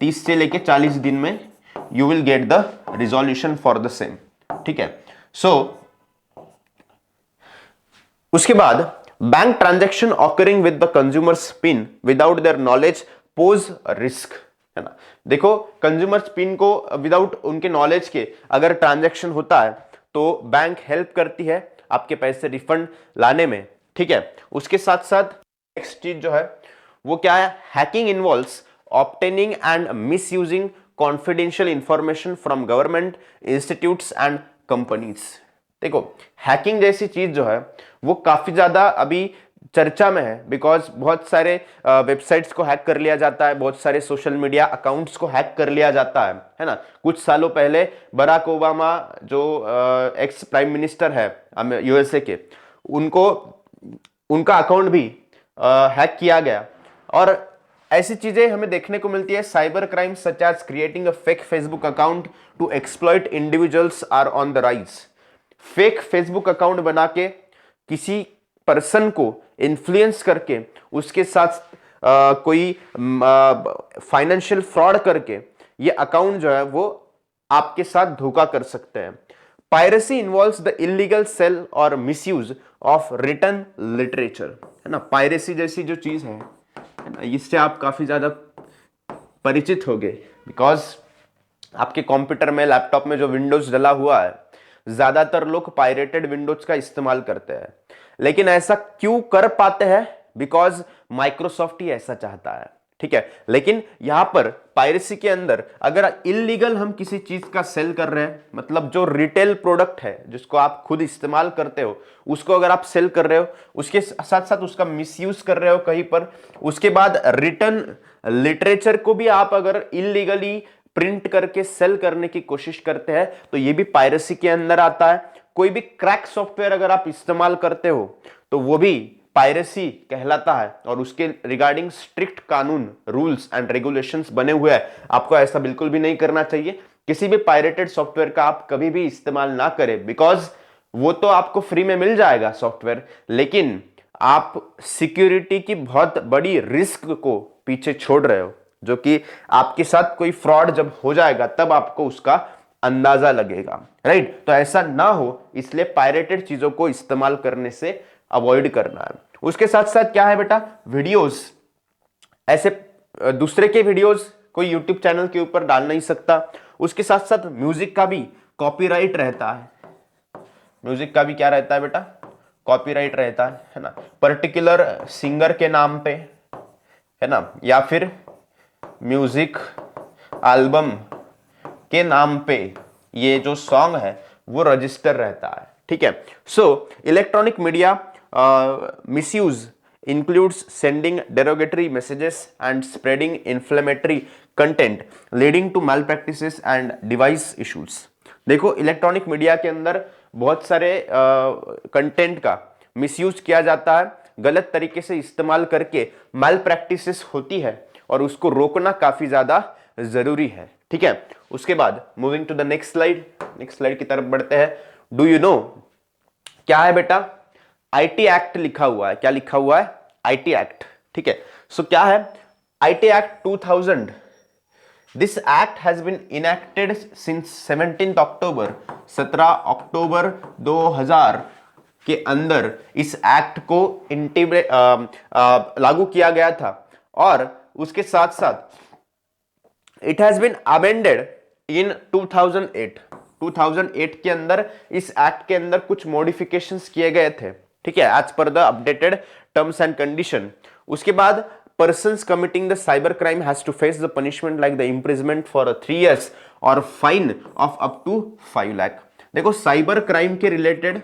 Speaker 1: 30 से लेके 40 दिन में you will get the resolution for the same. ठीक है। सो उसके बाद bank transaction occurring with the consumers pin without their knowledge pose risk, है ना। देखो कंज्यूमर्स पिन को विदाउट उनके नॉलेज के अगर ट्रांजैक्शन होता है तो बैंक हेल्प करती है आपके पैसे रिफंड लाने में। ठीक है। उसके साथ साथ नेक्स्ट चीज जो है वो क्या है? Hacking involves obtaining and misusing confidential information from government institutes and companies. देखो हैकिंग जैसी चीज जो है वो काफी ज्यादा अभी चर्चा में है, बिकॉज बहुत सारे वेबसाइट्स को हैक कर लिया जाता है, बहुत सारे सोशल मीडिया अकाउंट्स को हैक कर लिया जाता है ना। कुछ सालों पहले बराक ओबामा जो एक्स प्राइम मिनिस्टर है यूएसए के, उनका अकाउंट भी हैक किया गया। और ऐसी चीजें हमें देखने को मिलती है। Cyber crime such as creating a fake Facebook account to exploit individuals are on the rise. Fake Facebook account बना के किसी पर्सन को इन्फ्लुएंस करके उसके साथ कोई फाइनेंशियल फ्रॉड करके ये अकाउंट जो है वो आपके साथ धोखा कर सकते हैं। Piracy involves the illegal sale और मिसयूज ऑफ रिटन लिटरेचर, है ना। पायरेसी जैसी जो चीज है ना, इससे आप काफी ज्यादा परिचित होंगे, बिकॉज आपके कंप्यूटर में, लैपटॉप में जो विंडोज डला हुआ है, ज्यादातर लोग पायरेटेड विंडोज का इस्तेमाल करते हैं। लेकिन ऐसा क्यों कर पाते हैं? बिकॉज माइक्रोसॉफ्ट ही ऐसा चाहता है। ठीक है। लेकिन यहां पर पायरेसी के अंदर अगर इलीगल हम किसी चीज का सेल कर रहे हैं, मतलब जो रिटेल प्रोडक्ट है जिसको आप खुद इस्तेमाल करते हो उसको अगर आप सेल कर रहे हो, उसके साथ साथ उसका मिसयूज कर रहे हो कहीं पर, उसके बाद रिटर्न लिटरेचर को भी आप अगर इलीगली प्रिंट करके सेल करने की कोशिश करते हैं तो ये भी पायरेसी के अंदर आता है। कोई भी क्रैक सॉफ्टवेयर अगर आप इस्तेमाल करते हो तो वो भी पायरेसी कहलाता है और उसके रिगार्डिंग स्ट्रिक्ट कानून, रूल्स एंड रेगुलेशंस बने हुए हैं। आपको ऐसा बिल्कुल भी नहीं करना चाहिए। किसी भी पायरेटेड सॉफ्टवेयर का आप कभी भी इस्तेमाल ना करें, बिकॉज वो तो आपको फ्री में मिल जाएगा सॉफ्टवेयर, लेकिन आप सिक्योरिटी की बहुत बड़ी रिस्क को पीछे छोड़ रहे हो, जो कि आपके साथ कोई फ्रॉड जब हो जाएगा तब आपको उसका अंदाजा लगेगा, राइट। तो ऐसा ना हो इसलिए पायरेटेड चीजों को इस्तेमाल करने से अवॉइड करना है। उसके साथ साथ क्या है बेटा, वीडियोस, ऐसे दूसरे के वीडियोस कोई यूट्यूब चैनल के ऊपर डाल नहीं सकता। उसके साथ साथ म्यूजिक का भी कॉपीराइट रहता है, म्यूजिक का भी क्या रहता है बेटा, कॉपीराइट रहता है ना, पर्टिकुलर सिंगर के नाम पे, है ना, या फिर म्यूजिक एल्बम के नाम पे ये जो सॉन्ग है वो रजिस्टर रहता है, ठीक है। So electronic media misuse includes sending derogatory messages and spreading inflammatory content leading to malpractices and device issues। देखो इलेक्ट्रॉनिक मीडिया के अंदर बहुत सारे कंटेंट का मिसयूज किया जाता है, गलत तरीके से इस्तेमाल करके मैल प्रैक्टिसेस होती है और उसको रोकना काफी ज्यादा जरूरी है, ठीक है। उसके बाद moving to the next slide की तरफ बढ़ते हैं। डू यू नो क्या है बेटा, आईटी एक्ट लिखा हुआ है, क्या लिखा हुआ है, आईटी एक्ट, ठीक है। सो क्या है IT act 2000, this act has been enacted since 17 October, 17 October 2000 के अंदर इस एक्ट को लागू किया गया था। और उसके साथ साथ it has been amended in 2008 के अंदर इस एक्ट के अंदर कुछ मॉडिफिकेशंस किए गए थे, ठीक है, as per the updated terms and condition. उसके बाद persons committing the cyber crime has to face the punishment like the imprisonment for 3 years और fine of up to 5 lakh. देखो साइबर क्राइम के रिलेटेड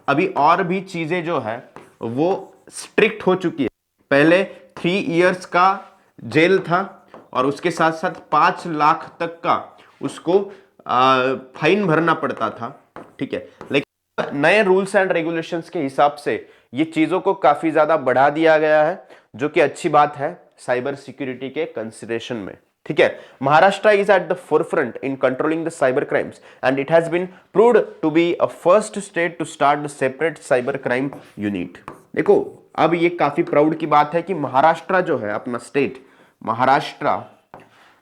Speaker 1: अभी और भी चीजें जो है वो स्ट्रिक्ट हो चुकी है। पहले 3 इयर्स का जेल था और उसके साथ साथ 5 लाख तक का उसको फाइन भरना पड़ता था, ठीक है। लेकिन नए रूल्स एंड रेगुलेशंस के हिसाब से ये चीजों को काफी ज्यादा बढ़ा दिया गया है, जो कि अच्छी बात है साइबर सिक्योरिटी के कंसिडरेशन में, ठीक है। Maharashtra is at the forefront in controlling the cyber crimes and it has been proved to be a first state to start the separate cyber crime unit. देखो अब ये काफी प्राउड की बात है कि महाराष्ट्र जो है अपना स्टेट,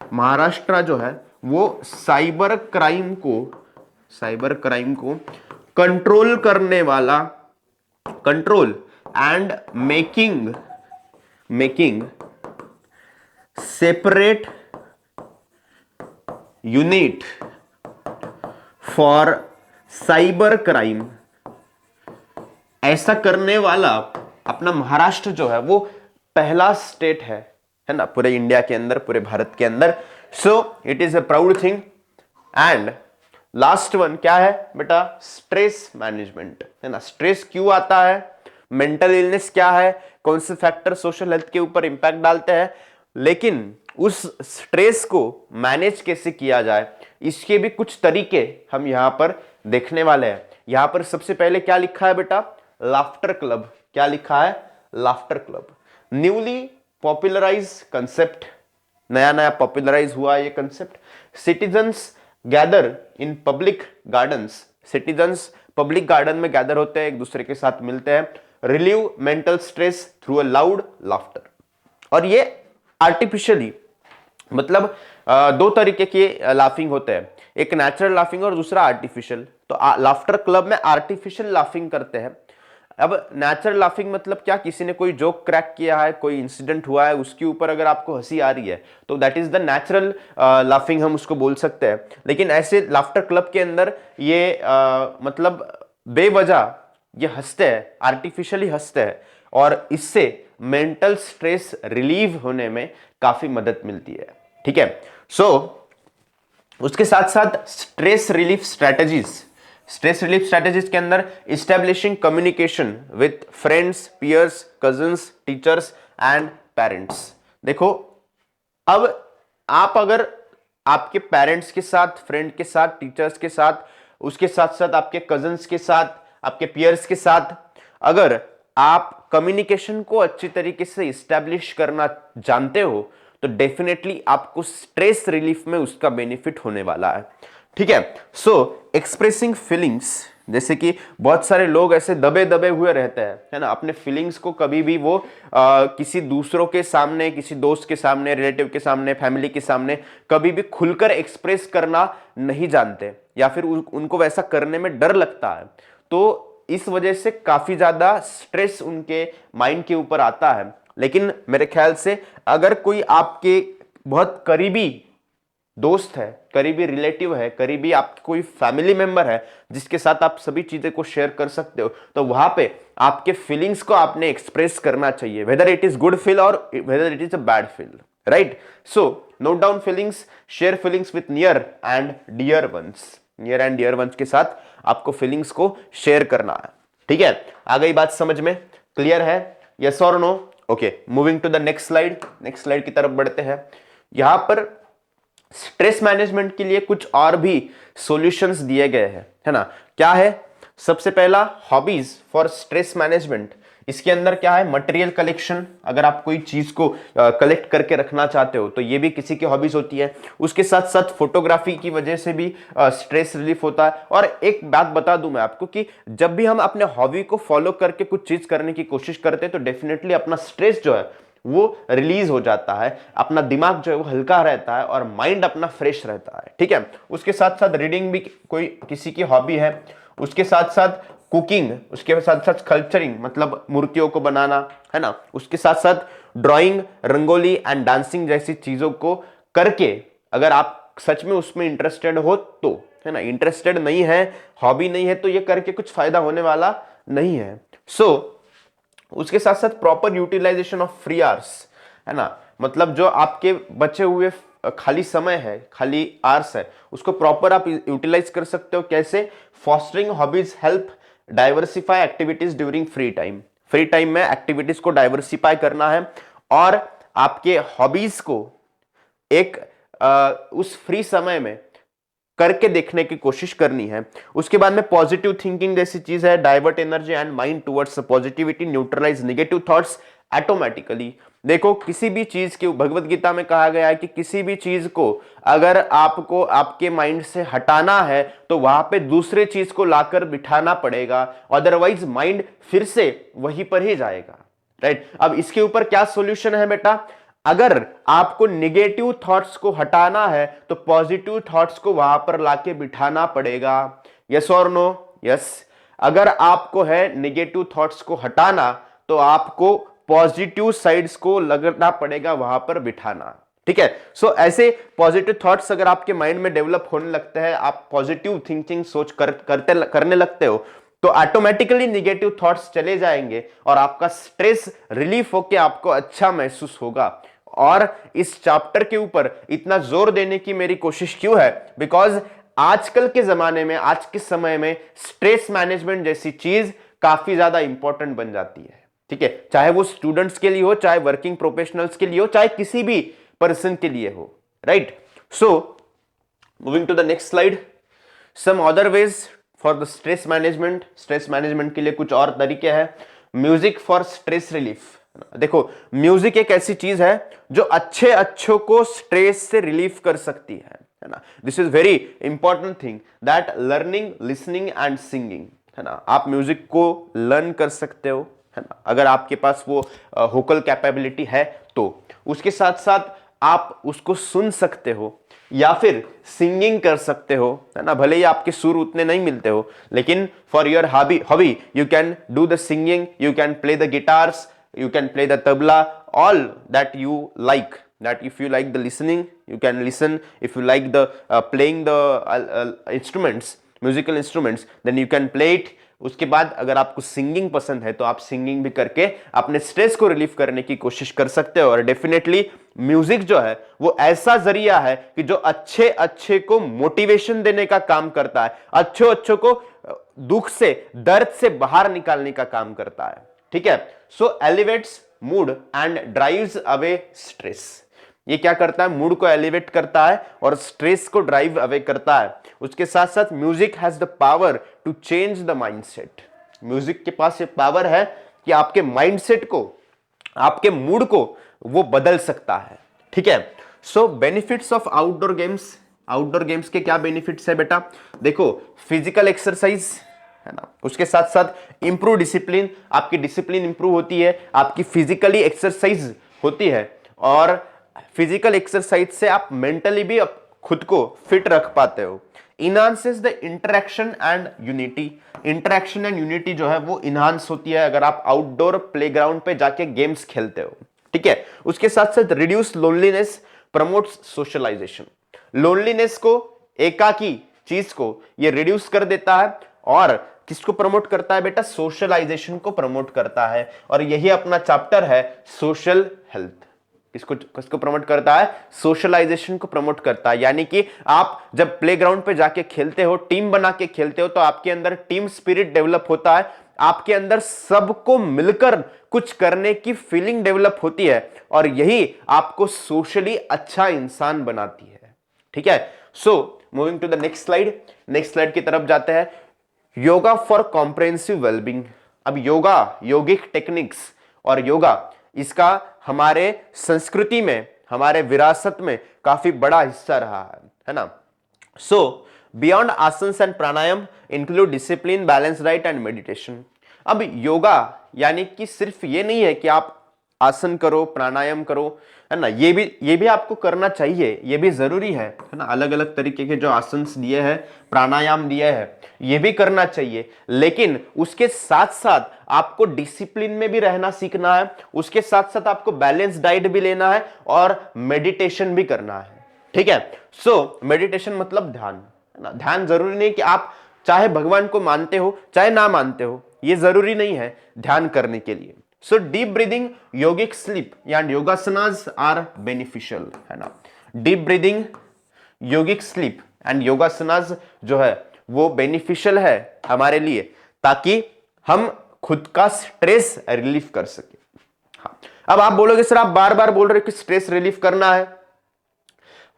Speaker 1: महाराष्ट्र जो है वो साइबर क्राइम को कंट्रोल करने वाला, control and making separate unit for cyber crime, ऐसा करने वाला अपना महाराष्ट्र जो है वो पहला स्टेट है ना, पूरे इंडिया के अंदर, पूरे भारत के अंदर। So it is a proud thing. And last one क्या है बेटा, स्ट्रेस मैनेजमेंट, है ना। स्ट्रेस क्यों आता है, मेंटल इलनेस क्या है, कौन से फैक्टर सोशल हेल्थ के ऊपर इंपैक्ट डालते हैं, लेकिन उस स्ट्रेस को मैनेज कैसे किया जाए इसके भी कुछ तरीके हम यहां पर देखने वाले हैं। यहां पर सबसे पहले क्या लिखा है बेटा, लाफ्टर क्लब। क्या लिखा है, laughter club, newly popularise concept, नया पॉपुलराइज हुआ ये concept. Citizens gather in public gardens, citizens public garden में गैदर होते हैं, एक दूसरे के साथ मिलते हैं। Relieve mental stress through a loud laughter. और ये आर्टिफिशियली, मतलब दो तरीके के लाफिंग होते हैं, एक नेचुरल लाफिंग और दूसरा आर्टिफिशियल। तो लाफ्टर क्लब में आर्टिफिशियल लाफिंग करते हैं। अब नेचुरल लाफिंग मतलब क्या, किसी ने कोई जोक क्रैक किया है, कोई इंसिडेंट हुआ है, उसके ऊपर अगर आपको हंसी आ रही है तो that is the natural laughing, हम उसको बोल सकते हैं। लेकिन ऐसे लाफ्टर क्लब के अंदर ये मतलब बेवजह ये हंसते हैं, आर्टिफिशियली हंसते हैं, और इससे मेंटल स्ट्रेस रिलीव होने में काफी मदद मिलती है, ठीक है। सो उसके साथ साथ स्ट्रेस रिलीफ स्ट्रेटेजीज के अंदर establishing communication with friends, peers, cousins, teachers and parents. देखो अब आप अगर आपके पेरेंट्स के साथ, फ्रेंड के साथ, टीचर्स के साथ, उसके साथ साथ आपके कजन्स के साथ, आपके पियर्स के साथ अगर आप कम्युनिकेशन को अच्छी तरीके से इस्टेब्लिश करना जानते हो तो डेफिनेटली आपको स्ट्रेस रिलीफ में उसका बेनिफिट होने वाला है, ठीक है। सो एक्सप्रेसिंग फीलिंग्स, जैसे कि बहुत सारे लोग ऐसे दबे दबे हुए रहते हैं, है ना, अपने फीलिंग्स को कभी भी वो किसी दूसरों के सामने, किसी दोस्त के सामने, रिलेटिव के सामने, फैमिली के सामने कभी भी खुलकर एक्सप्रेस करना नहीं जानते, या फिर उनको वैसा करने में डर लगता है। तो इस वजह से काफी ज्यादा स्ट्रेस उनके माइंड के ऊपर आता है। लेकिन मेरे ख्याल से अगर कोई आपके बहुत करीबी दोस्त है, करीबी रिलेटिव है, करीबी आपकी कोई फैमिली मेंबर है जिसके साथ आप सभी चीजें को शेयर कर सकते हो, तो वहां पे आपके फीलिंग्स को आपने एक्सप्रेस करना चाहिए, whether it is good feel और whether it is a bad feel, right. So note down feelings, share feelings with near and dear ones, near and dear ones के साथ आपको फीलिंग्स को शेयर करना है, ठीक है। आ गई बात समझ में, क्लियर है, यस और no? Okay, moving to the next slide, next slide की तरफ बढ़ते हैं। यहां पर स्ट्रेस मैनेजमेंट के लिए कुछ और भी सॉल्यूशंस दिए गए हैं, है ना। क्या है? सबसे पहला, हॉबीज फॉर स्ट्रेस मैनेजमेंट। इसके अंदर क्या है? Material collection. अगर आप कोई चीज को कलेक्ट करके रखना चाहते हो तो ये भी किसी की हॉबीज होती है। उसके साथ साथ फोटोग्राफी की वजह से भी स्ट्रेस रिलीफ होता है। और एक बात बता दूं मैं आपको कि जब भी हम अपने हॉबी को फॉलो करके कुछ चीज करने की कोशिश करते हैं तो डेफिनेटली अपना स्ट्रेस जो है वो रिलीज हो जाता है, अपना दिमाग जो है वो हल्का रहता है और माइंड अपना फ्रेश रहता है, ठीक है। उसके साथ साथ रीडिंग भी कोई किसी की हॉबी है, उसके साथ साथ कुकिंग, उसके साथ साथ स्कल्पचरिंग मतलब मूर्तियों को बनाना, है ना, उसके साथ साथ ड्राइंग, रंगोली एंड डांसिंग जैसी चीजों को करके अगर आप सच में उसमें इंटरेस्टेड हो तो, है ना। इंटरेस्टेड नहीं है, हॉबी नहीं है, तो ये करके कुछ फायदा होने वाला नहीं है। सो उसके साथ साथ proper utilisation of free hours, है ना, मतलब जो आपके बचे हुए खाली समय है, खाली आवर्स है, उसको प्रॉपर आप यूटिलाइज कर सकते हो। कैसे? Fostering hobbies help diversify activities during free time. Free time में एक्टिविटीज को डाइवर्सिफाई करना है और आपके हॉबीज को एक उस फ्री समय में करके देखने की कोशिश करनी है। उसके बाद में पॉजिटिव थिंकिंग जैसी चीज है, divert energy and mind towards positivity, neutralise negative thoughts automatically. देखो, किसी भी चीज के, भगवत गीता में कहा गया है कि किसी भी चीज को अगर आपको आपके माइंड से हटाना है तो वहां पे दूसरे चीज को लाकर बिठाना पड़ेगा, अदरवाइज माइंड फिर से वहीं पर ही जाएगा, राइट। अब इसके ऊपर क्या सॉल्यूशन है बेटा? अगर आपको निगेटिव थॉट्स को हटाना है तो पॉजिटिव थॉट्स को वहां पर लाके बिठाना पड़ेगा। यस और नो? यस। अगर आपको है निगेटिव थॉट्स को हटाना तो आपको पॉजिटिव साइड्स को लगना पड़ेगा वहां पर बिठाना, ठीक है। सो ऐसे पॉजिटिव थॉट्स अगर आपके माइंड में डेवलप होने लगते हैं, आप पॉजिटिव थिंकिंग सोच करने लगते हो, तो ऑटोमेटिकली निगेटिव थॉट्स चले जाएंगे और आपका स्ट्रेस रिलीफ होकर आपको अच्छा महसूस होगा। और इस चैप्टर के ऊपर इतना जोर देने की मेरी कोशिश क्यों है? बिकॉज आजकल के जमाने में, आज के समय में स्ट्रेस मैनेजमेंट जैसी चीज काफी ज्यादा इंपॉर्टेंट बन जाती है, ठीक है। चाहे वो स्टूडेंट्स के लिए हो, चाहे वर्किंग प्रोफेशनल्स के लिए हो, चाहे किसी भी पर्सन के लिए हो, right. So moving to the next slide, some other ways for the stress management. Stress management के लिए कुछ और तरीके हैं। Music for stress relief. देखो, म्यूजिक एक ऐसी चीज है जो अच्छों को स्ट्रेस से रिलीफ कर सकती है ना। This is very important thing that learning, listening and singing, है ना। आप म्यूजिक को लर्न कर सकते हो, है ना, अगर आपके पास वो वोकल कैपेबिलिटी है तो। उसके साथ साथ आप उसको सुन सकते हो या फिर सिंगिंग कर सकते हो, है ना। भले ही आपके सुर उतने नहीं मिलते हो, लेकिन for your hobby you can do the singing, you can play the guitars, you can play the tabla, all that you like. That if you like the listening, you can listen. If you like the playing the instruments, musical instruments, then you can play it. उसके बाद अगर आपको singing पसंद है तो आप singing भी करके अपने स्ट्रेस को रिलीफ करने की कोशिश कर सकते हो। और डेफिनेटली म्यूजिक जो है वो ऐसा जरिया है कि जो अच्छे को मोटिवेशन देने का काम करता है, अच्छों को दुख से, दर्द से बाहर निकालने का काम करता है, ठीक है। So elevates mood and drives away stress. ये क्या करता है? मूड को एलिवेट करता है और स्ट्रेस को ड्राइव अवे करता है। उसके साथ साथ music has the power to change the mindset. Music के पास ये पावर है कि आपके माइंडसेट को, आपके मूड को वो बदल सकता है, ठीक है। सो benefits of outdoor games. Outdoor games के क्या बेनिफिट्स है बेटा? देखो, फिजिकल एक्सरसाइज, है ना। उसके साथ साथ इंप्रूव डिसिप्लिन, आपकी डिसिप्लिन इंप्रूव होती है, आपकी फिजिकली एक्सरसाइज होती है, और फिजिकल एक्सरसाइज से आप मेंटली भी खुद को फिट रख पाते हो। Enhances the interaction and unity, interaction and unity जो है वो इनहांस होती है अगर आप आउटडोर प्लेग्राउंड पे जाके गेम्स खेलते हो, ठीक है। उसके साथ साथ reduce loneliness, promotes socialisation, loneliness को, एकाकी चीज को ये रिड्यूस कर देता है, और किसको प्रमोट करता है बेटा, सोशलाइजेशन को प्रमोट करता है। और यही अपना चैप्टर है सोशल हेल्थ, किसको किसको प्रमोट करता है, सोशलाइजेशन को प्रमोट करता है। यानी कि आप जब प्लेग्राउंड पे जाके खेलते हो, टीम बना के खेलते हो, तो आपके अंदर टीम स्पिरिट डेवलप होता है, आपके अंदर सबको मिलकर कुछ करने की फीलिंग डेवलप होती है, और यही आपको सोशली अच्छा इंसान बनाती है, ठीक है। So moving to the next slide, next slide की तरफ जाते हैं। Yoga for comprehensive wellbeing. अब योगा, योगिक टेक्निक्स और योगा, इसका हमारे संस्कृति में, हमारे विरासत में काफी बड़ा हिस्सा रहा है ना। सो beyond asanas and pranayama include discipline, balance diet and meditation. अब योगा यानी कि सिर्फ ये नहीं है कि आप आसन करो, प्राणायाम करो, है ना, ये भी आपको करना चाहिए, ये भी जरूरी है ना। अलग अलग तरीके के जो आसन्स दिए हैं, प्राणायाम दिए हैं, ये भी करना चाहिए, लेकिन उसके साथ साथ आपको डिसिप्लिन में भी रहना सीखना है, उसके साथ साथ आपको बैलेंस डाइट भी लेना है, और मेडिटेशन भी करना है, ठीक है। सो मेडिटेशन मतलब ध्यान, है ना। ध्यान जरूरी नहीं कि आप चाहे भगवान को मानते हो चाहे ना मानते हो, ये जरूरी नहीं है ध्यान करने के लिए। So deep breathing, yogic sleep and yogasanas are beneficial, है ना। Deep breathing, yogic sleep and yogasanas जो है वो बेनिफिशियल है हमारे लिए, ताकि हम खुद का स्ट्रेस रिलीफ कर सके। हाँ, अब आप बोलोगे सर आप बार बार बोल रहे हो कि स्ट्रेस रिलीफ करना है,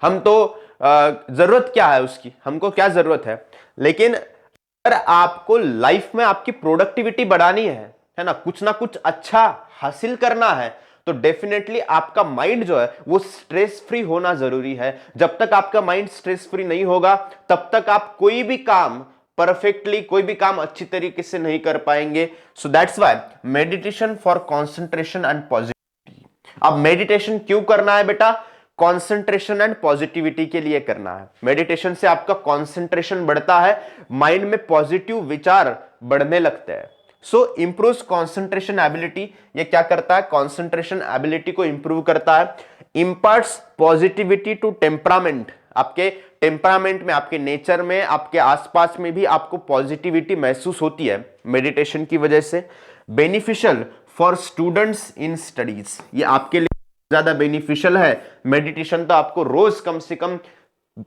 Speaker 1: हम तो जरूरत क्या है उसकी, हमको क्या जरूरत है, लेकिन अगर आपको लाइफ में आपकी प्रोडक्टिविटी बढ़ानी है ना, कुछ अच्छा हासिल करना है, तो डेफिनेटली आपका माइंड जो है वो स्ट्रेस फ्री होना जरूरी है। जब तक आपका माइंड स्ट्रेस फ्री नहीं होगा, तब तक आप कोई भी काम परफेक्टली, कोई भी काम अच्छी तरीके से नहीं कर पाएंगे। So that's why meditation for concentration and positivity. अब मेडिटेशन क्यों करना है बेटा, कंसंट्रेशन एंड पॉजिटिविटी के लिए करना है। मेडिटेशन से आपका कंसंट्रेशन बढ़ता है, माइंड में पॉजिटिव विचार बढ़ने लगते हैं। सो इंप्रूव्स कंसंट्रेशन एबिलिटी, ये क्या करता है, कंसंट्रेशन एबिलिटी को इंप्रूव करता है। इंपार्ट्स पॉजिटिविटी टू टेम्परामेंट, आपके टेम्परामेंट में, आपके नेचर में, आपके आसपास में भी आपको पॉजिटिविटी महसूस होती है मेडिटेशन की वजह से। Beneficial for students in studies, ये आपके लिए ज्यादा बेनिफिशियल है। मेडिटेशन तो आपको रोज कम से कम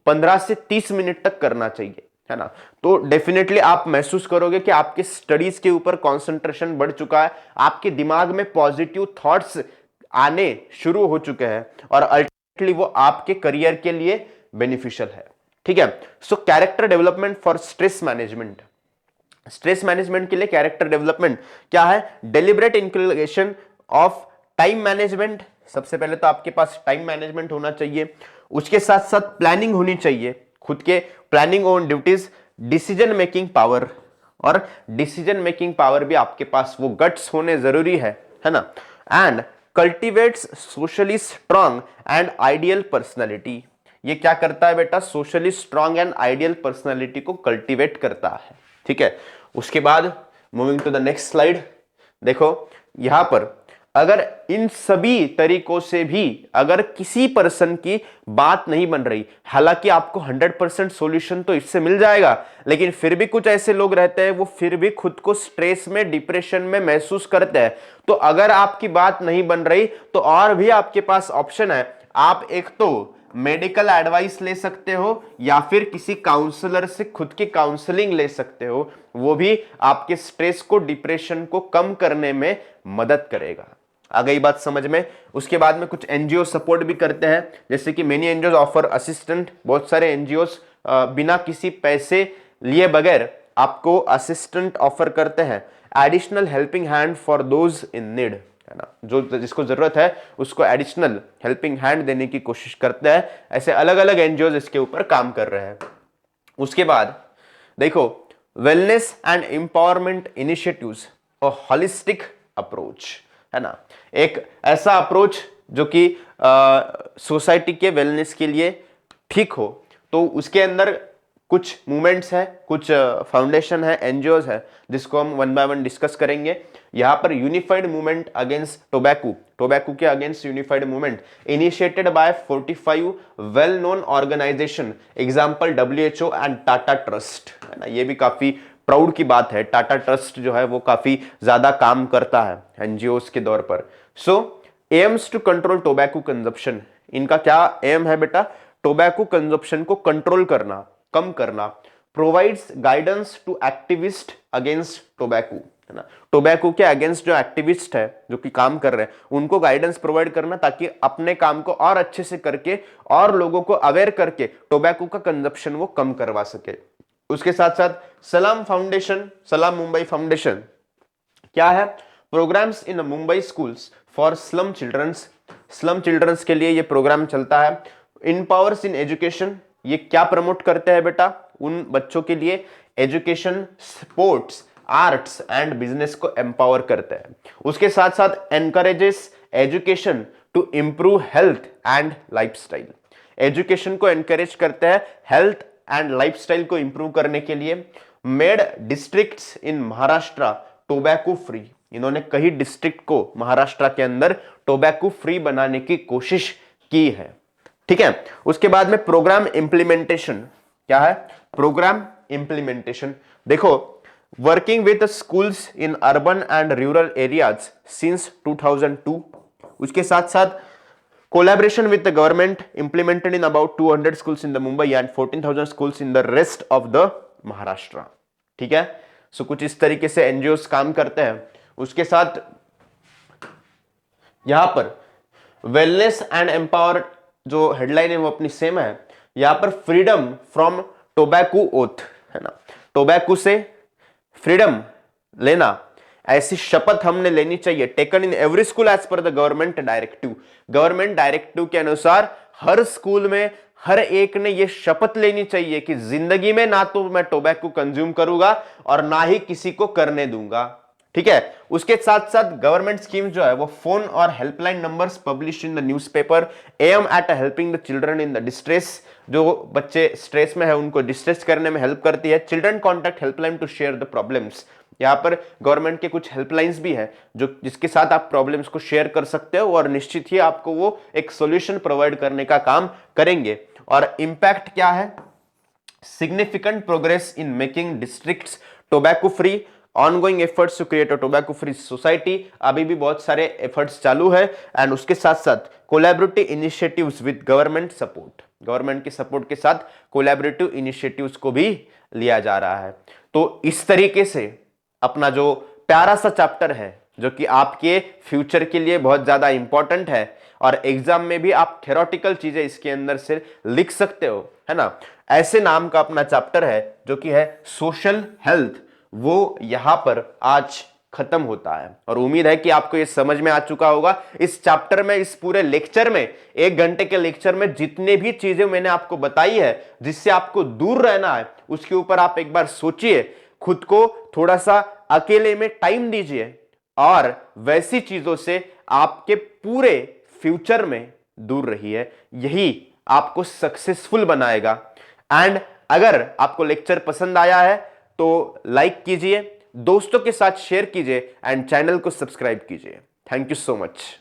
Speaker 1: 15 से 30 मिनट तक करना चाहिए, है ना। तो डेफिनेटली आप महसूस करोगे कि आपके स्टडीज के ऊपर कंसंट्रेशन बढ़ चुका है, आपके दिमाग में पॉजिटिव थॉट्स आने शुरू हो चुके हैं, और अल्टीमेटली वो आपके करियर के लिए बेनिफिशियल है, ठीक है। So character development for stress management, stress management के लिए कैरेक्टर डेवलपमेंट क्या है, deliberate inclusion of time management. सबसे पहले तो आपके पास टाइम मैनेजमेंट होना चाहिए, उसके साथ साथ प्लानिंग होनी चाहिए, खुद के planning on duties, decision making power, और डिसीजन मेकिंग पावर भी आपके पास वो गट्स होने जरूरी है ना। And cultivates socially strong and ideal personality, ये क्या करता है बेटा, socially strong and ideal personality को कल्टिवेट करता है, ठीक है। उसके बाद moving to the next slide, देखो यहां पर अगर इन सभी तरीकों से भी अगर किसी पर्सन की बात नहीं बन रही, हालांकि आपको 100% सॉल्यूशन तो इससे मिल जाएगा, लेकिन फिर भी कुछ ऐसे लोग रहते हैं वो फिर भी खुद को स्ट्रेस में, डिप्रेशन में महसूस करते हैं, तो अगर आपकी बात नहीं बन रही तो और भी आपके पास ऑप्शन है। आप एक तो मेडिकल एडवाइस ले सकते हो, या फिर किसी काउंसलर से खुद की काउंसलिंग ले सकते हो, वो भी आपके स्ट्रेस को, डिप्रेशन को कम करने में मदद करेगा। आ गई बात समझ में। उसके बाद में कुछ एनजीओ सपोर्ट भी करते हैं, जैसे कि मेनी एनजीओ ऑफर असिस्टेंट, बहुत सारे एनजीओ बिना किसी पैसे लिए बगैर आपको असिस्टेंट ऑफर करते हैं। Additional helping hand for those in need, है ना, जो जिसको जरूरत है उसको एडिशनल हेल्पिंग हैंड देने की कोशिश करते हैं। ऐसे अलग अलग एनजीओ इसके ऊपर काम कर रहे हैं। उसके बाद देखो वेलनेस एंड एम्पावरमेंट इनिशिएटिव्स और हॉलिस्टिक अप्रोच, है ना, एक ऐसा अप्रोच जो कि सोसाइटी के वेलनेस के लिए ठीक हो। तो उसके अंदर कुछ मूवमेंट्स है, कुछ फाउंडेशन है, एनजीओज है, जिसको हम वन बाय वन डिस्कस करेंगे। यहां पर यूनिफाइड मूवमेंट अगेंस्ट टोबैको के अगेंस्ट unified movement initiated by 45 well known organisation, example WHO and Tata Trust, है ना। ये भी काफी प्राउड की बात है, टाटा ट्रस्ट जो है वो काफी ज्यादा काम करता है एनजीओज के दौर पर। So aims to control tobacco consumption, इनका क्या एम है बेटा? टोबैको कंजप्शन को कंट्रोल करना, कम करना। Provides guidance to activist against tobacco, है ना, टोबैको के अगेंस्ट जो एक्टिविस्ट है, जो कि काम कर रहे हैं, उनको गाइडेंस प्रोवाइड करना, ताकि अपने काम को और अच्छे से करके और लोगों को अवेयर करके टोबैको का कंजप्शन वो कम करवा सके। उसके साथ साथ सलाम फाउंडेशन, सलाम मुंबई फाउंडेशन क्या है? Programmes in Mumbai schools for slum children's, slum children's के लिए ये प्रोग्राम चलता है। इनपावर्स इन एजुकेशन, ये क्या प्रमोट करते हैं बेटा? उन बच्चों के लिए education, sports, arts and business को एम्पावर करते हैं। उसके साथ साथ encourages education to improve health and lifestyle, education को एनकरेज करते हैं हेल्थ एंड लाइफस्टाइल को इंप्रूव करने के लिए। Made districts in Maharashtra tobacco free, इन्होंने कई डिस्ट्रिक्ट को महाराष्ट्र के अंदर टोबैको फ्री बनाने की कोशिश की है, ठीक है। उसके बाद में प्रोग्राम इंप्लीमेंटेशन, क्या है? प्रोग्राम इंप्लीमेंटेशन, देखो, working with schools in urban and rural areas since 2002। उसके साथ साथ collaboration with the government implemented in about 200 schools in the Mumbai and 14,000 schools in the rest of the Maharashtra, ठीक है। सो कुछ इस तरीके से एनजीओस काम करते हैं। उसके साथ यहां पर वेलनेस एंड एम्पावर जो हेडलाइन है वो अपनी सेम है। यहां पर फ्रीडम फ्रॉम टोबैको ओथ, है ना, टोबैको से फ्रीडम लेना, ऐसी शपथ हमने लेनी चाहिए। Taken in every school as per the government directive, government directive के अनुसार हर स्कूल में हर एक ने यह शपथ लेनी चाहिए कि जिंदगी में ना तो मैं टोबैको कंज्यूम करूंगा और ना ही किसी को करने दूंगा, ठीक है। उसके साथ साथ गवर्नमेंट स्कीम जो है वो फोन और helpline numbers publish in the newspaper aim at helping the children in the distress, जो बच्चे स्ट्रेस में है उनको डिस्ट्रेस करने में हेल्प करती है। Children contact helpline to share the problems, यहाँ पर गवर्नमेंट के कुछ हेल्पलाइंस भी है जो जिसके साथ आप प्रॉब्लम्स को शेयर कर सकते हो और निश्चित ही आपको वो एक सॉल्यूशन प्रोवाइड करने का काम करेंगे। और इंपैक्ट क्या है? Significant progress in making districts tobacco free, ongoing efforts to create a tobacco free society, अभी भी बहुत सारे एफर्ट्स चालू है। एंड उसके साथ साथ collaborative initiatives with government support, government के सपोर्ट के साथ कोलैबोरेटिव इनिशिएटिव्स को भी लिया जा रहा है। तो इस तरीके से अपना जो प्यारा सा चैप्टर है जो कि आपके फ्यूचर के लिए बहुत ज्यादा इंपॉर्टेंट है और एग्जाम में भी आप थ्योरेटिकल चीजें इसके अंदर से लिख सकते हो, है ना, ऐसे नाम का अपना चैप्टर है जो कि है सोशल हेल्थ, वो यहां पर आज खत्म होता है। और उम्मीद है कि आपको ये समझ में आ चुका होगा। इस चैप्टर में, इस पूरे लेक्चर में, 1 घंटे के लेक्चर में जितने भी चीजें मैंने आपको बताई है जिससे आपको दूर रहना है, उसके ऊपर आप एक बार सोचिए, खुद को थोड़ा सा अकेले में टाइम दीजिए और वैसी चीजों से आपके पूरे फ्यूचर में दूर रहिए। यही आपको सक्सेसफुल बनाएगा। एंड अगर आपको लेक्चर पसंद आया है तो लाइक कीजिए, दोस्तों के साथ शेयर कीजिए एंड चैनल को सब्सक्राइब कीजिए। Thank you so much.